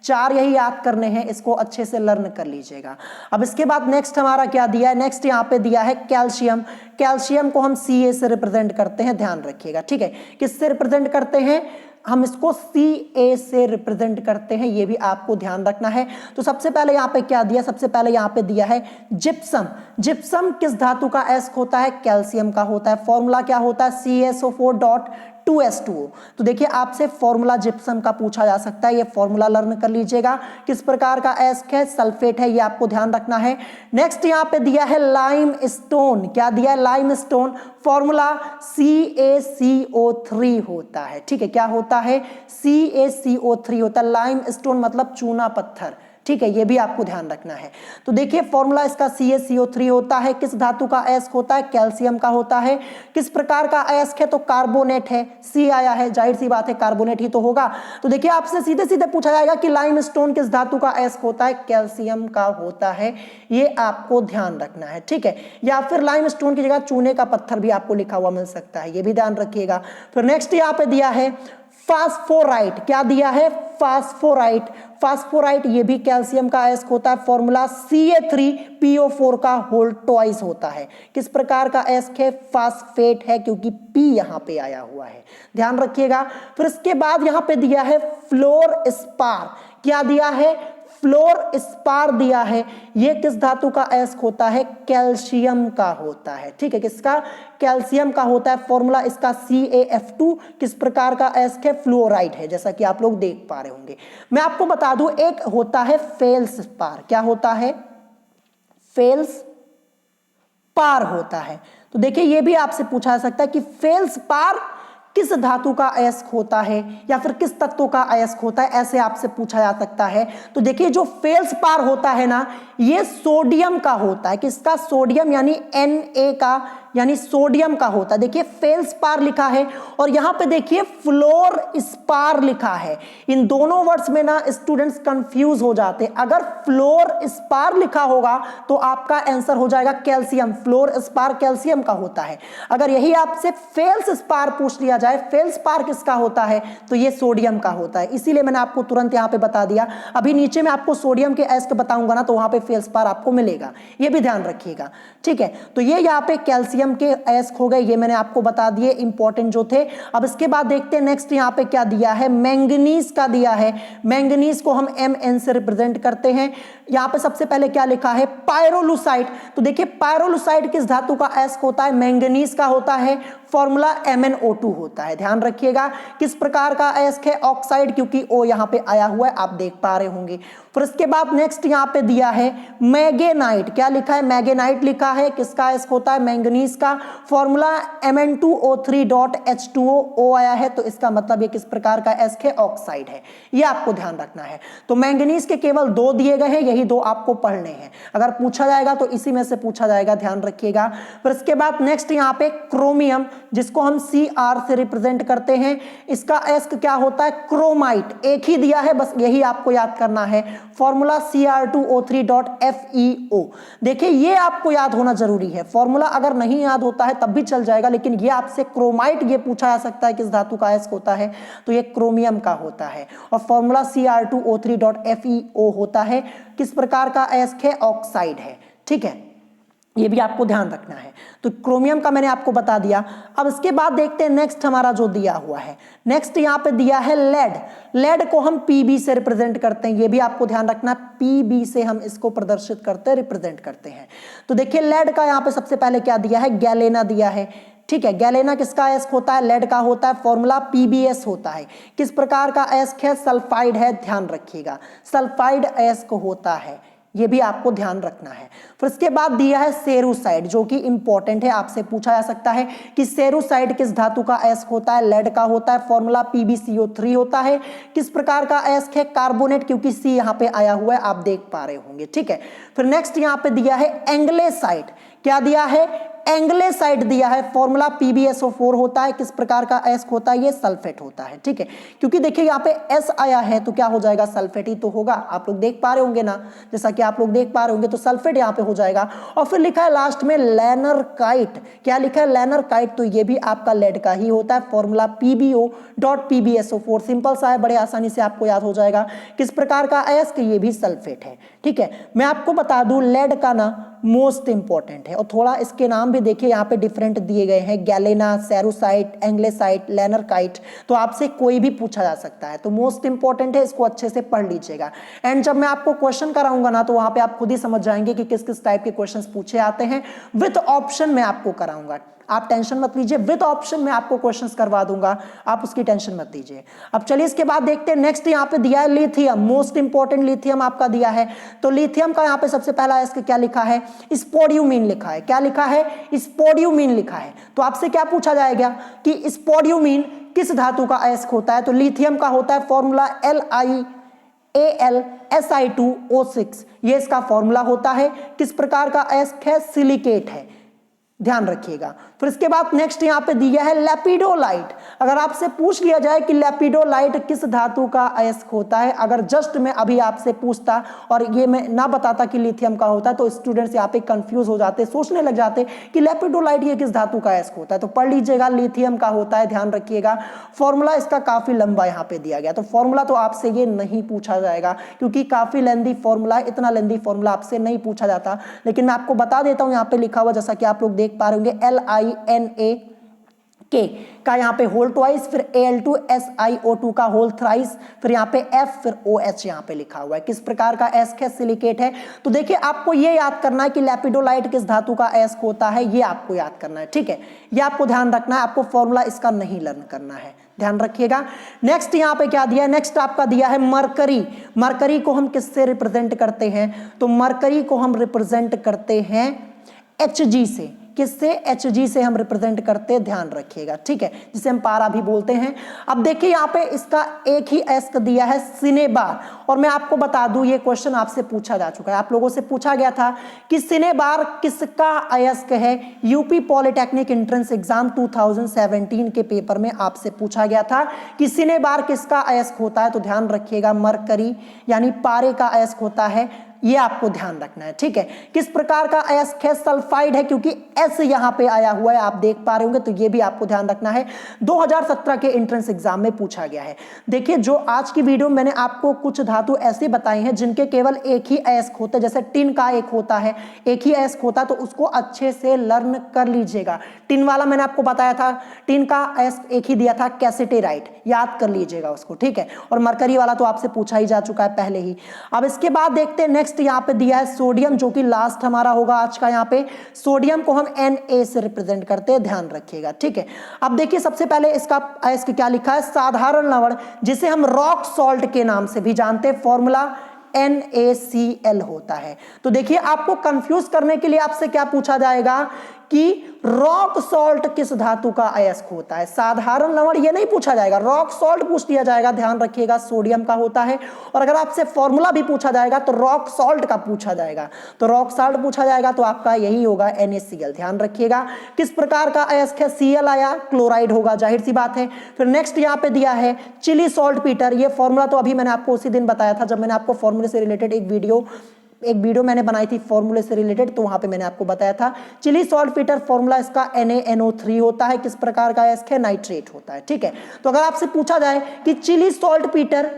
4 यही याद करने हैं, इसको अच्छे से लर्न कर लीजिएगा। अब इसके बाद नेक्स्ट हमारा क्या दिया है, नेक्स्ट यहाँ पे दिया है कैल्शियम। कैल्शियम को हम Ca से रिप्रेजेंट करते हैं, ध्यान रखिएगा। ठीक है, किससे रिप्रेजेंट करते हैं, हम इसको Ca से रिप्रेजेंट करते हैं, ये भी आपको ध्यान रखना है। तो सबसे पहले यहाँ पे क्या दिया, सबसे पहले यहाँ पे दिया है जिप्सम। जिप्सम किस धातु का अयस्क होता है, कैल्शियम का होता है। फॉर्मूला क्या होता है, CaSO4.2H2O। तो देखिए आपसे फॉर्मूला जिप्सम का पूछा जा सकता है, ये फॉर्मूला लर्न कर लीजिएगा। किस प्रकार का अयस्क है, सल्फेट है, ये आपको ध्यान रखना है। नेक्स्ट यहाँ पे दिया है लाइम स्टोन। क्या दिया है, लाइम स्टोन, फॉर्मूला CaCO3 होता है। ठीक है, क्या होता है, CaCO3 होता है। लाइम स्टोन मतलब चूना पत्थर। ठीक है, ये भी आपको ध्यान रखना है। तो देखिए फॉर्मूला इसका CaCO3 होता है। किस धातु का अयस्क होता है, कैल्शियम का होता है। किस प्रकार का अयस्क है, तो कार्बोनेट है। C आया है, जाहिर सी बात है कार्बोनेट ही तो होगा। तो देखिए आपसे सीधे सीधे पूछा जाएगा कि लाइमस्टोन किस धातु का अयस्क होता है, कैल्शियम का होता है, ये आपको ध्यान रखना है। ठीक है, या फिर लाइमस्टोन की जगह चूने का पत्थर भी आपको लिखा हुआ मिल सकता है, ये भी ध्यान रखिएगा। फिर नेक्स्ट यहाँ पे दिया है फास्फोराइट। क्या दिया है, फास्फोराइट। फास्फोराइट ये भी कैल्शियम का अयस्क होता है। फॉर्मूला Ca3PO4 का होल ट्वाइस होता है। किस प्रकार का अयस्क है, फास्फेट है, क्योंकि P यहां पे आया हुआ है, ध्यान रखिएगा। फिर इसके बाद यहां पे दिया है फ्लोरस्पार। क्या दिया है, फ्लोरस्पार दिया है। ये किस धातु का अयस्क होता है, कैल्शियम का होता है। ठीक है, किसका, कैल्शियम का होता है। फॉर्मूला इसका CaF2। किस प्रकार का अयस्क है, फ्लोराइड है, जैसा कि आप लोग देख पा रहे होंगे। मैं आपको बता दूं, एक होता है फेल्सपार। क्या होता है, फेल्सपार होता है। तो देखिए ये भी आपसे पूछा जा सकता है कि फेल्सपार किस धातु का अयस्क होता है या फिर किस तत्व का अयस्क होता है, ऐसे आपसे पूछा जा सकता है। तो देखिए जो फेल्सपार होता है ना, ये सोडियम का होता है। किसका, सोडियम, यानी Na का, यानी सोडियम का होता है। देखिए फेल्सपार लिखा है और यहां पे देखिए फ्लोरस्पार लिखा है। इन दोनों वर्ड्स में ना स्टूडेंट्स कंफ्यूज हो जाते हैं। अगर फ्लोरस्पार लिखा होगा तो आपका आंसर हो जाएगा कैल्शियम। फ्लोरस्पार कैल्शियम का होता है। अगर यही आपसे फेल्सपार पूछ लिया जाए, फेल्सपार किसका होता है, तो ये सोडियम का होता है। इसीलिए मैंने आपको तुरंत यहां पे बता दिया। अभी नीचे मैं आपको सोडियम के अयस्क बताऊंगा ना, तो वहां पे फेल्सपार आपको मिलेगा, ये भी ध्यान रखिएगा। ठीक है, तो ये यहाँ पे कैल्शियम कैल्शियम के अयस्क हो गए, ये मैंने आपको बता दिए इंपॉर्टेंट जो थे। अब इसके बाद देखते हैं नेक्स्ट यहाँ पे क्या दिया है, मैंगनीज का दिया है। मैंगनीज को हम Mn से रिप्रेजेंट करते हैं। यहाँ पे सबसे पहले क्या लिखा है, पायरोलुसाइड। तो देखिए पायरोलुसाइड किस धातु का अयस्क होता है, मैंगनीज का होता है, फॉर्मूला MnO2 होता है। ध्यान रखिएगा किस प्रकार का अयस्क है, ऑक्साइड, क्योंकि O यहाँ पे आया हुआ है, आप देख पा रहे होंगे। फिर इसके बाद नेक्स्ट यहाँ पे दिया है मैगेनाइट। क्या लिखा है, मैगेनाइट लिखा है, किसका अयस्क होता है, मैंगनीज का, फॉर्मूला Mn2O3.H2O, O आया है, तो इसका मतलब ये किस प्रकार का अयस्क है, ऑक्साइड है। ये आपको ध्यान रखना है। तो मैंगनीज के केवल 2 दिए गए हैं, यही 2 आपको पढ़ने हैं। अगर पूछा जाएगा तो इसी में से पूछा जाएगा, ध्यान रखिएगा। फिर इसके बाद नेक्स्ट यहाँ पे क्रोमियम, जिसको हम Cr से रिप्रेजेंट करते हैं, इसका अयस्क क्या होता है, क्रोमाइट। एक ही दिया है, बस यही आपको याद करना है, फॉर्मूला Cr2O3.FeO। देखिए ये आपको याद होना जरूरी है, फॉर्मूला अगर नहीं याद होता है तब भी चल जाएगा, लेकिन ये आपसे क्रोमाइट ये पूछा जा सकता है किस धातु का अयस्क होता है, तो ये क्रोमियम का होता है। और फॉर्मूला Cr2O3.FeO होता है, किस प्रकार का अयस्क है, ऑक्साइड है। ठीक है, ये भी आपको ध्यान रखना है। तो क्रोमियम का मैंने आपको बता दिया। अब इसके बाद देखते हैं नेक्स्ट हमारा जो दिया हुआ है, नेक्स्ट यहाँ पे दिया है लेड। लेड को हम Pb से रिप्रेजेंट करते हैं, ये भी आपको ध्यान रखना, Pb से हम इसको प्रदर्शित करते हैं, रिप्रेजेंट करते हैं। तो देखिए लेड का यहाँ पे सबसे पहले क्या दिया है, गैलेना दिया है। ठीक है, गैलेना किसका अयस्क होता है, लेड का होता है, फॉर्मूला Pbs होता है। किस प्रकार का अयस्क है, सल्फाइड है, ध्यान रखिएगा, सल्फाइड अयस्क होता है, ये भी आपको ध्यान रखना है। फिर इसके बाद दिया है सेरुसाइड, जो कि इंपॉर्टेंट है, आपसे पूछा जा सकता है कि सेरुसाइड किस धातु का अयस्क होता है, लेड का होता है, फॉर्मूला PbCO3 होता है। किस प्रकार का अयस्क है, कार्बोनेट, क्योंकि C यहाँ पे आया हुआ है, आप देख पा रहे होंगे। ठीक है, फिर नेक्स्ट यहाँ पे दिया है एंग्लेसाइड। क्या दिया है, एंग्लेसाइड दिया है, फॉर्मूला PbSO4 होता है। किस प्रकार का अयस्क होता है, ये सल्फेट होता है। ठीक है, क्योंकि देखिए यहाँ पे S आया है तो क्या हो जाएगा, सल्फेट ही तो होगा, आप लोग देख पा रहे होंगे ना, जैसा कि आप लोग देख पा रहे होंगे, तो सल्फेट यहाँ पे हो जाएगा। और फिर लिखा है लास्ट में लेनरकाइट। क्या लिखा है, लेनरकाइट, तो ये भी आपका लेड का ही होता है, फॉर्मूला PbO.PbSO4, सिंपल सा है, बड़े आसानी से आपको याद हो जाएगा। किस प्रकार का अयस्क, ये भी सल्फेट है। ठीक है, मैं आपको बता दूं लेड का ना मोस्ट इंपॉर्टेंट है, और थोड़ा इसके नाम भी देखिए यहाँ पे डिफरेंट दिए गए हैं, गैलेना, सेरुसाइट, एंग्लेसाइट, लेनरकाइट, तो आपसे कोई भी पूछा जा सकता है, तो मोस्ट इंपॉर्टेंट है, इसको अच्छे से पढ़ लीजिएगा। एंड जब मैं आपको क्वेश्चन कराऊंगा ना, तो वहां पे आप खुद ही समझ जाएंगे कि किस किस टाइप के क्वेश्चंस पूछे आते हैं। विद ऑप्शन में आपको कराऊंगा, आप टेंशन मत लीजिए, विद ऑप्शन में आपको क्वेश्चंस करवा दूंगा, आप उसकी टेंशन मत लीजिए। अब चलिए इसके बाद देखते हैं नेक्स्ट, यहाँ पे दिया है लिथियम, मोस्ट इंपॉर्टेंट लिथियम आपका दिया है। तो लिथियम का यहाँ पे सबसे पहला अयस्क क्या लिखा है, स्पोडियमीन लिखा है। क्या लिखा है, स्पोडियमीन लिखा है। तो आपसे क्या पूछा जाएगा कि स्पोडियमीन किस धातु का अयस्क होता है, तो लिथियम का होता है, फॉर्मूला LiAlSi2O6, ये इसका फॉर्मूला होता है। किस प्रकार का अयस्क है, सिलिकेट है, ध्यान रखिएगा। फिर इसके बाद नेक्स्ट यहाँ पे दिया है लेपिडोलाइट। अगर आपसे पूछ लिया जाए कि लेपिडोलाइट किस धातु का अयस्क होता है, अगर जस्ट मैं अभी आपसे पूछता और ये मैं ना बताता कि लिथियम का होता है, तो स्टूडेंट्स यहाँ पे कंफ्यूज हो जाते, सोचने लग जाते कि लेपिडोलाइट ये किस धातु का अयस्क होता है। तो पढ़ लीजिएगा, लिथियम का होता है, ध्यान रखिएगा। फॉर्मूला इसका काफी लंबा यहाँ पे दिया गया, तो फॉर्मूला तो आपसे ये नहीं पूछा जाएगा, क्योंकि काफी लेंदी फॉर्मूला है, इतना लेंदी फॉर्मूला आपसे नहीं पूछा जाता। लेकिन मैं आपको बता देता हूँ, यहाँ पे लिखा हुआ, जैसा कि आप लोग देख पा रहे होंगे, LiNaK का यहाँ पे होल ट्वाइस, फिर Al2SiO2 का होल थ्राइस, फिर यहाँ पे F, फिर OH यहाँ पे लिखा हुआ है। किस प्रकार का अयस्क है, सिलिकेट है। तो देखिए आपको ये याद करना है कि लेपिडोलाइट किस धातु का अयस्क होता है, ये आपको याद करना है। ठीक है, ये आपको ध्यान रखना है, आपको फॉर्मूला इसका नहीं लर्न करना है, ध्यान रखिएगा। नेक्स्ट यहाँ पे क्या दिया है, नेक्स्ट आपका दिया है मरकरी। मरकरी को हम किससे रिप्रेजेंट करते हैं, तो मरकरी को हम रिप्रेजेंट करते हैं Hg से। किससे, Hg से हम रिप्रेजेंट करते हैं, ध्यान रखिएगा। ठीक है, जिसे हम पारा भी बोलते हैं। अब देखिए यहाँ पे इसका एक ही अयस्क दिया है, सिनेबार। और मैं आपको बता दूं, ये क्वेश्चन आपसे पूछा जा चुका है, आप लोगों से पूछा गया था कि सिनेबार किसका अयस्क है। यूपी पॉलिटेक्निक एंट्रेंस एग्जाम 2017 के पेपर में आपसे पूछा गया था कि सिनेबार किसका अयस्क होता है, तो ध्यान रखिएगा, मरकरी यानी पारे का अयस्क होता है। ये आपको ध्यान रखना है, ठीक है। किस प्रकार का अयस्क है, सल्फाइड है, क्योंकि एस यहां पे आया हुआ है, आप देख पा रहे होंगे, तो ये भी आपको ध्यान रखना है। 2017 के एंट्रेंस एग्जाम में पूछा गया है। देखिए जो आज की वीडियो में मैंने आपको कुछ धातु ऐसे बताए हैं जिनके केवल एक ही अयस्क होता है, जैसे टिन का एक होता है, एक ही अयस्क होता है, तो उसको अच्छे से लर्न कर लीजिएगा। टिन वाला मैंने आपको बताया था, टिन का अयस्क एक ही दिया था, कैसेटेराइट, याद कर लीजिएगा उसको, ठीक है। और मरकरी वाला तो आपसे पूछा ही जा चुका है पहले ही। अब इसके बाद देखते हैं नेक्स्ट, यहाँ पे दिया है सोडियम, जो कि लास्ट हमारा होगा आज का। यहाँ पे सोडियम को हम Na से रिप्रेजेंट करते हैं, ध्यान रखिएगा, ठीक है। अब देखिए सबसे पहले इसका अयस्क क्या लिखा है, साधारण लवण, जिसे हम रॉक सॉल्ट के नाम से भी जानते हैं, फॉर्मूला NaCl होता है। तो देखिए आपको कंफ्यूज करने के लिए आपसे क्या पूछा जाएगा कि रॉक सॉल्ट किस धातु का अयस्क होता है। साधारण लवण ये नहीं पूछा जाएगा, रॉक सॉल्ट पूछ लिया जाएगा, ध्यान रखिएगा, सोडियम का होता है। और अगर आपसे फॉर्मूला भी पूछा जाएगा तो रॉक सॉल्ट का पूछा जाएगा, तो रॉक सॉल्ट पूछा जाएगा तो आपका यही होगा NaCl, ध्यान रखिएगा। किस प्रकार का अयस्क है, Cl आया, क्लोराइड होगा, जाहिर सी बात है। फिर नेक्स्ट यहाँ पे दिया है चिली सॉल्ट पीटर, ये फॉर्मूला तो अभी मैंने आपको उसी दिन बताया था जब मैंने आपको फॉर्मूले से रिलेटेड एक वीडियो मैंने बनाई थी फॉर्मूले से रिलेटेड, तो वहां पे मैंने आपको बताया था। चिली सॉल्ट पीटर फॉर्मूला इसका NaNO3 होता है। किस प्रकार का अयस्क है, नाइट्रेट होता है, ठीक है। तो अगर आपसे पूछा जाए कि चिली सॉल्ट पीटर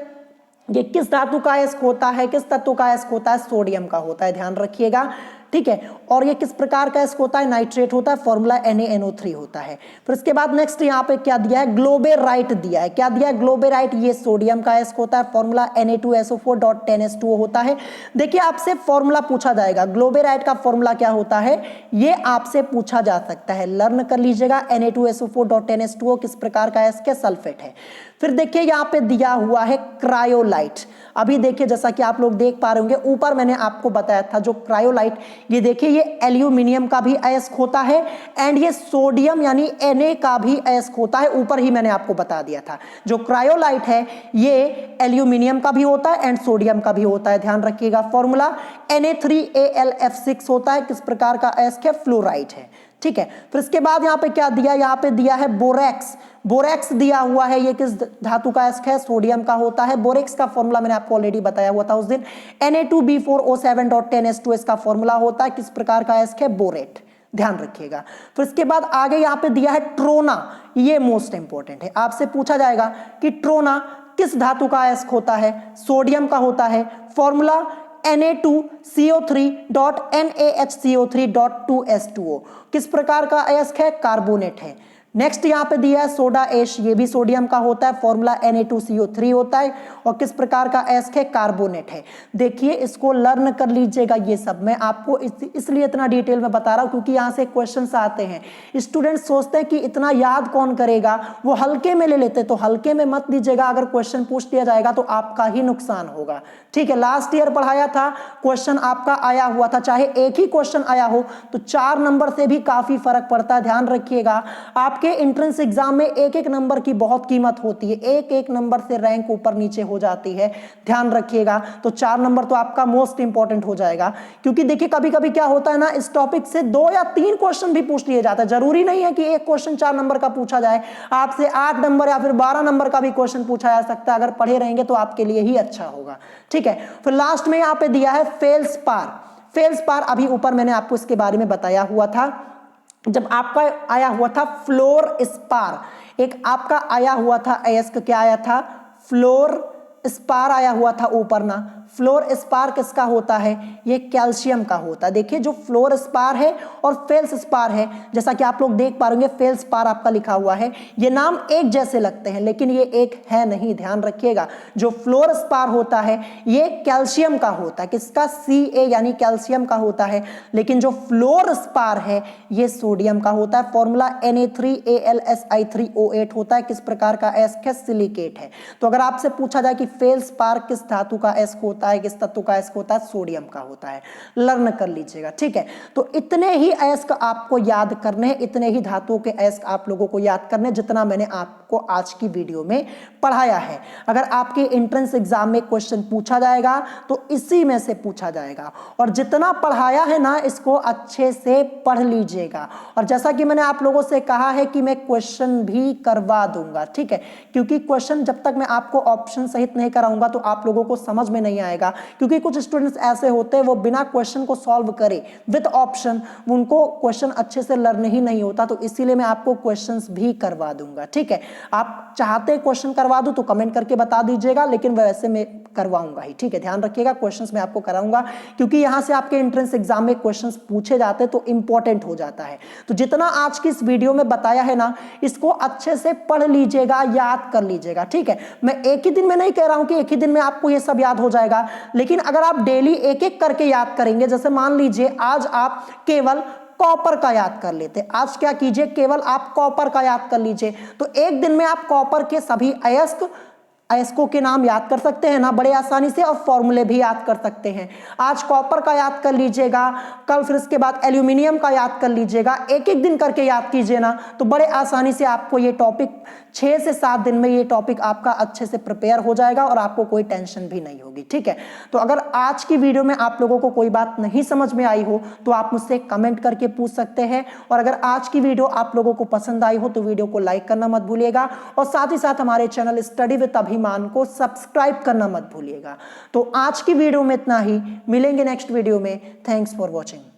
ये किस धातु का अयस्क होता है, किस तत्व का अयस्क होता है, सोडियम का होता है, ध्यान रखिएगा, ठीक है। और ये किस प्रकार का अयस्क होता है, नाइट्रेट होता है, फॉर्मूला NaNO3 होता है। फिर इसके बाद नेक्स्ट यहाँ पे क्या दिया है, ग्लोबेराइट दिया है। क्या दिया है, ग्लोबेराइट, ये सोडियम का अयस्क होता है, फॉर्मूला Na2SO4.10H2O होता है। देखिए आपसे फॉर्मूला पूछा जाएगा, ग्लोबेराइट का फॉर्मूला क्या होता है, ये आपसे पूछा जा सकता है, लर्न कर लीजिएगा। Na2SO4.10H2O किस प्रकार का अयस्क है, सल्फेट है। फिर देखिए यहाँ पे दिया हुआ है क्रायोलाइट। अभी देखिए जैसा कि आप लोग देख पा रहे होंगे, ऊपर मैंने आपको बताया था जो क्रायोलाइट, ये देखिए ये एल्यूमिनियम का भी अयस्क होता है एंड ये सोडियम यानी Na का भी अयस्क होता है, ऊपर ही मैंने आपको बता दिया था। जो क्रायोलाइट है ये एल्यूमिनियम का भी होता है एंड सोडियम का भी होता है, ध्यान रखिएगा। फॉर्मूला Na3AlF6 होता है। किस प्रकार का अयस्क है, फ्लोराइड है, ठीक है। फिर इसके बाद यहाँ पे क्या दिया, यहाँ पे दिया है बोरेक्स। बोरेक्स दिया हुआ है, ये किस धातु का अयस्क है, सोडियम का होता है। बोरेक्स का फॉर्मूला मैंने आपको ऑलरेडी बताया हुआ था उस दिन, Na2B4O7.10H2 इसका फॉर्मूला होता है। किस प्रकार का अयस्क है, बोरेट, ध्यान रखिएगा। फिर इसके बाद आगे यहाँ पे दिया है ट्रोना, ये मोस्ट इंपॉर्टेंट है, आपसे पूछा जाएगा कि ट्रोना किस धातु का अयस्क होता है, सोडियम का होता है। फॉर्मूला Na2CO3.NaHCO3.2S2O किस प्रकार का अयस्क है, कार्बोनेट है। नेक्स्ट यहाँ पे दिया है सोडा एश, ये भी सोडियम का होता है, फॉर्मूला Na2CO3 होता है और किस प्रकार का अयस्क है, कार्बोनेट है। देखिए इसको लर्न कर लीजिएगा, ये सब मैं आपको इसलिए इतना डिटेल में बता रहा हूँ क्योंकि यहाँ से क्वेश्चंस आते हैं। स्टूडेंट्स सोचते हैं कि इतना याद कौन करेगा, वो हल्के में ले लेते, तो हल्के में मत लीजिएगा। अगर क्वेश्चन पूछ दिया जाएगा तो आपका ही नुकसान होगा, ठीक है। लास्ट ईयर पढ़ाया था, क्वेश्चन आपका आया हुआ था, चाहे एक ही क्वेश्चन आया हो तो 4 नंबर से भी काफी फर्क पड़ता है, ध्यान रखिएगा। आपके एंट्रेंस एग्जाम में एक एक नंबर की बहुत कीमत होती है, एक एक नंबर से रैंक ऊपर नीचे हो जाती है, ध्यान रखिएगा। तो 4 नंबर तो आपका मोस्ट इंपॉर्टेंट हो जाएगा, क्योंकि देखिए कभी कभी क्या होता है ना, इस टॉपिक से 2 या 3 क्वेश्चन भी पूछ लिए जाता है। जरूरी नहीं है कि एक क्वेश्चन 4 नंबर का पूछा जाए, आपसे 8 नंबर या फिर 12 नंबर का भी क्वेश्चन पूछा जा सकता है। अगर पढ़े रहेंगे तो आपके लिए ही अच्छा होगा, ठीक है। फिर लास्ट में यहाँ पे दिया है फेल्सपार। फेल्सपार अभी ऊपर मैंने आपको इसके बारे में बताया हुआ था, जब आपका आया हुआ था फ्लोर स्पार, एक आपका आया हुआ था अयस्क, क्या आया था, फ्लोर स्पार आया हुआ था ऊपर ना। फ्लोर स्पार किसका होता है, ये कैल्शियम का होता है। देखिए जो फ्लोर स्पार है और फेल्स स्पार है, जैसा कि आप लोग देख पा रहे होंगे फेल्स स्पार आपका लिखा हुआ है, ये नाम एक जैसे लगते हैं लेकिन ये एक है नहीं, ध्यान रखिएगा। जो फ्लोर स्पार होता है ये कैल्शियम का होता है, किसका, Ca यानी कैल्शियम का होता है, लेकिन जो फ्लोर स्पार है ये सोडियम का होता है। फॉर्मूला Na3AlSi3O8 होता है। किस प्रकार का अयस्क है, सिलिकेट है। तो अगर आपसे पूछा जाए कि फेल्सपार किस धातु का अयस्क होता है, किस तत्व का अयस्क होता है, सोडियम का होता है, लर्न कर लीजिएगा, ठीक है। तो इतने ही अयस्क आपको याद करने हैं, इतने ही धातुओं के अयस्क आप लोगों को याद करने जितना मैंने आपको आज की वीडियो में पढ़ाया है। अगर आपके एंट्रेंस एग्जाम में क्वेश्चन पूछा जाएगा तो इसी में से पूछा जाएगा, और जितना पढ़ाया है ना इसको अच्छे से पढ़ लीजिएगा। और जैसा कि मैंने आप लोगों से कहा है कि मैं क्वेश्चन भी करवा दूंगा, ठीक है, क्योंकि क्वेश्चन जब तक मैं आपको ऑप्शन सहित नहीं नहीं कराऊंगा तो आप लोगों को समझ में नहीं आएगा, क्योंकि कुछ स्टूडेंट्स ऐसे होते हैं वो बिना क्वेश्चन को सॉल्व करे विद ऑप्शन उनको क्वेश्चन अच्छे से लर्न ही नहीं होता, तो इसीलिए मैं आपको क्वेश्चंस भी करवा दूंगा। ठीक है, आप चाहते हैं क्वेश्चन करवा दूं तो कमेंट करके बता दीजिएगा, लेकिन वैसे मैं करवाऊंगा ही। ठीक है, ध्यान रखिएगा, क्वेश्चंस मैं आपको कराऊंगा, क्योंकि यहां से आपके एंट्रेंस एग्जाम में क्वेश्चंस पूछे जाते हैं तो इंपॉर्टेंट हो जाता है। तो जितना आज की इस वीडियो में बताया है ना, इसको अच्छे से पढ़ लीजिएगा, याद कर लीजिएगा। ठीक है, मैं एक ही दिन में नहीं कह रहा हूं कि एक ही दिन में आपको ये सब याद हो जाएगा, लेकिन अगर आप डेली एक एक करके याद करेंगे, जैसे मान लीजिए आज आप केवल कॉपर का याद कर लेते, आज क्या कीजिए, केवल आप कॉपर का याद कर लीजिए, तो एक दिन में आप कॉपर के सभी अयस्कों के नाम याद कर सकते हैं ना बड़े आसानी से, और फॉर्मूले भी याद कर सकते हैं। आज कॉपर का याद कर लीजिएगा, कल फिर इसके बाद एल्यूमिनियम का याद कर लीजिएगा, एक एक दिन करके याद कीजिए ना, तो बड़े आसानी से आपको ये टॉपिक 6 से 7 दिन में ये टॉपिक आपका अच्छे से प्रिपेयर हो जाएगा और आपको कोई टेंशन भी नहीं होगी। ठीक है, तो अगर आज की वीडियो में आप लोगों को कोई बात नहीं समझ में आई हो तो आप मुझसे कमेंट करके पूछ सकते हैं, और अगर आज की वीडियो आप लोगों को पसंद आई हो तो वीडियो को लाइक करना मत भूलिएगा, और साथ ही साथ हमारे चैनल स्टडी विद अभिमान को सब्सक्राइब करना मत भूलिएगा। तो आज की वीडियो में इतना ही, मिलेंगे नेक्स्ट वीडियो में। Thanks for watching.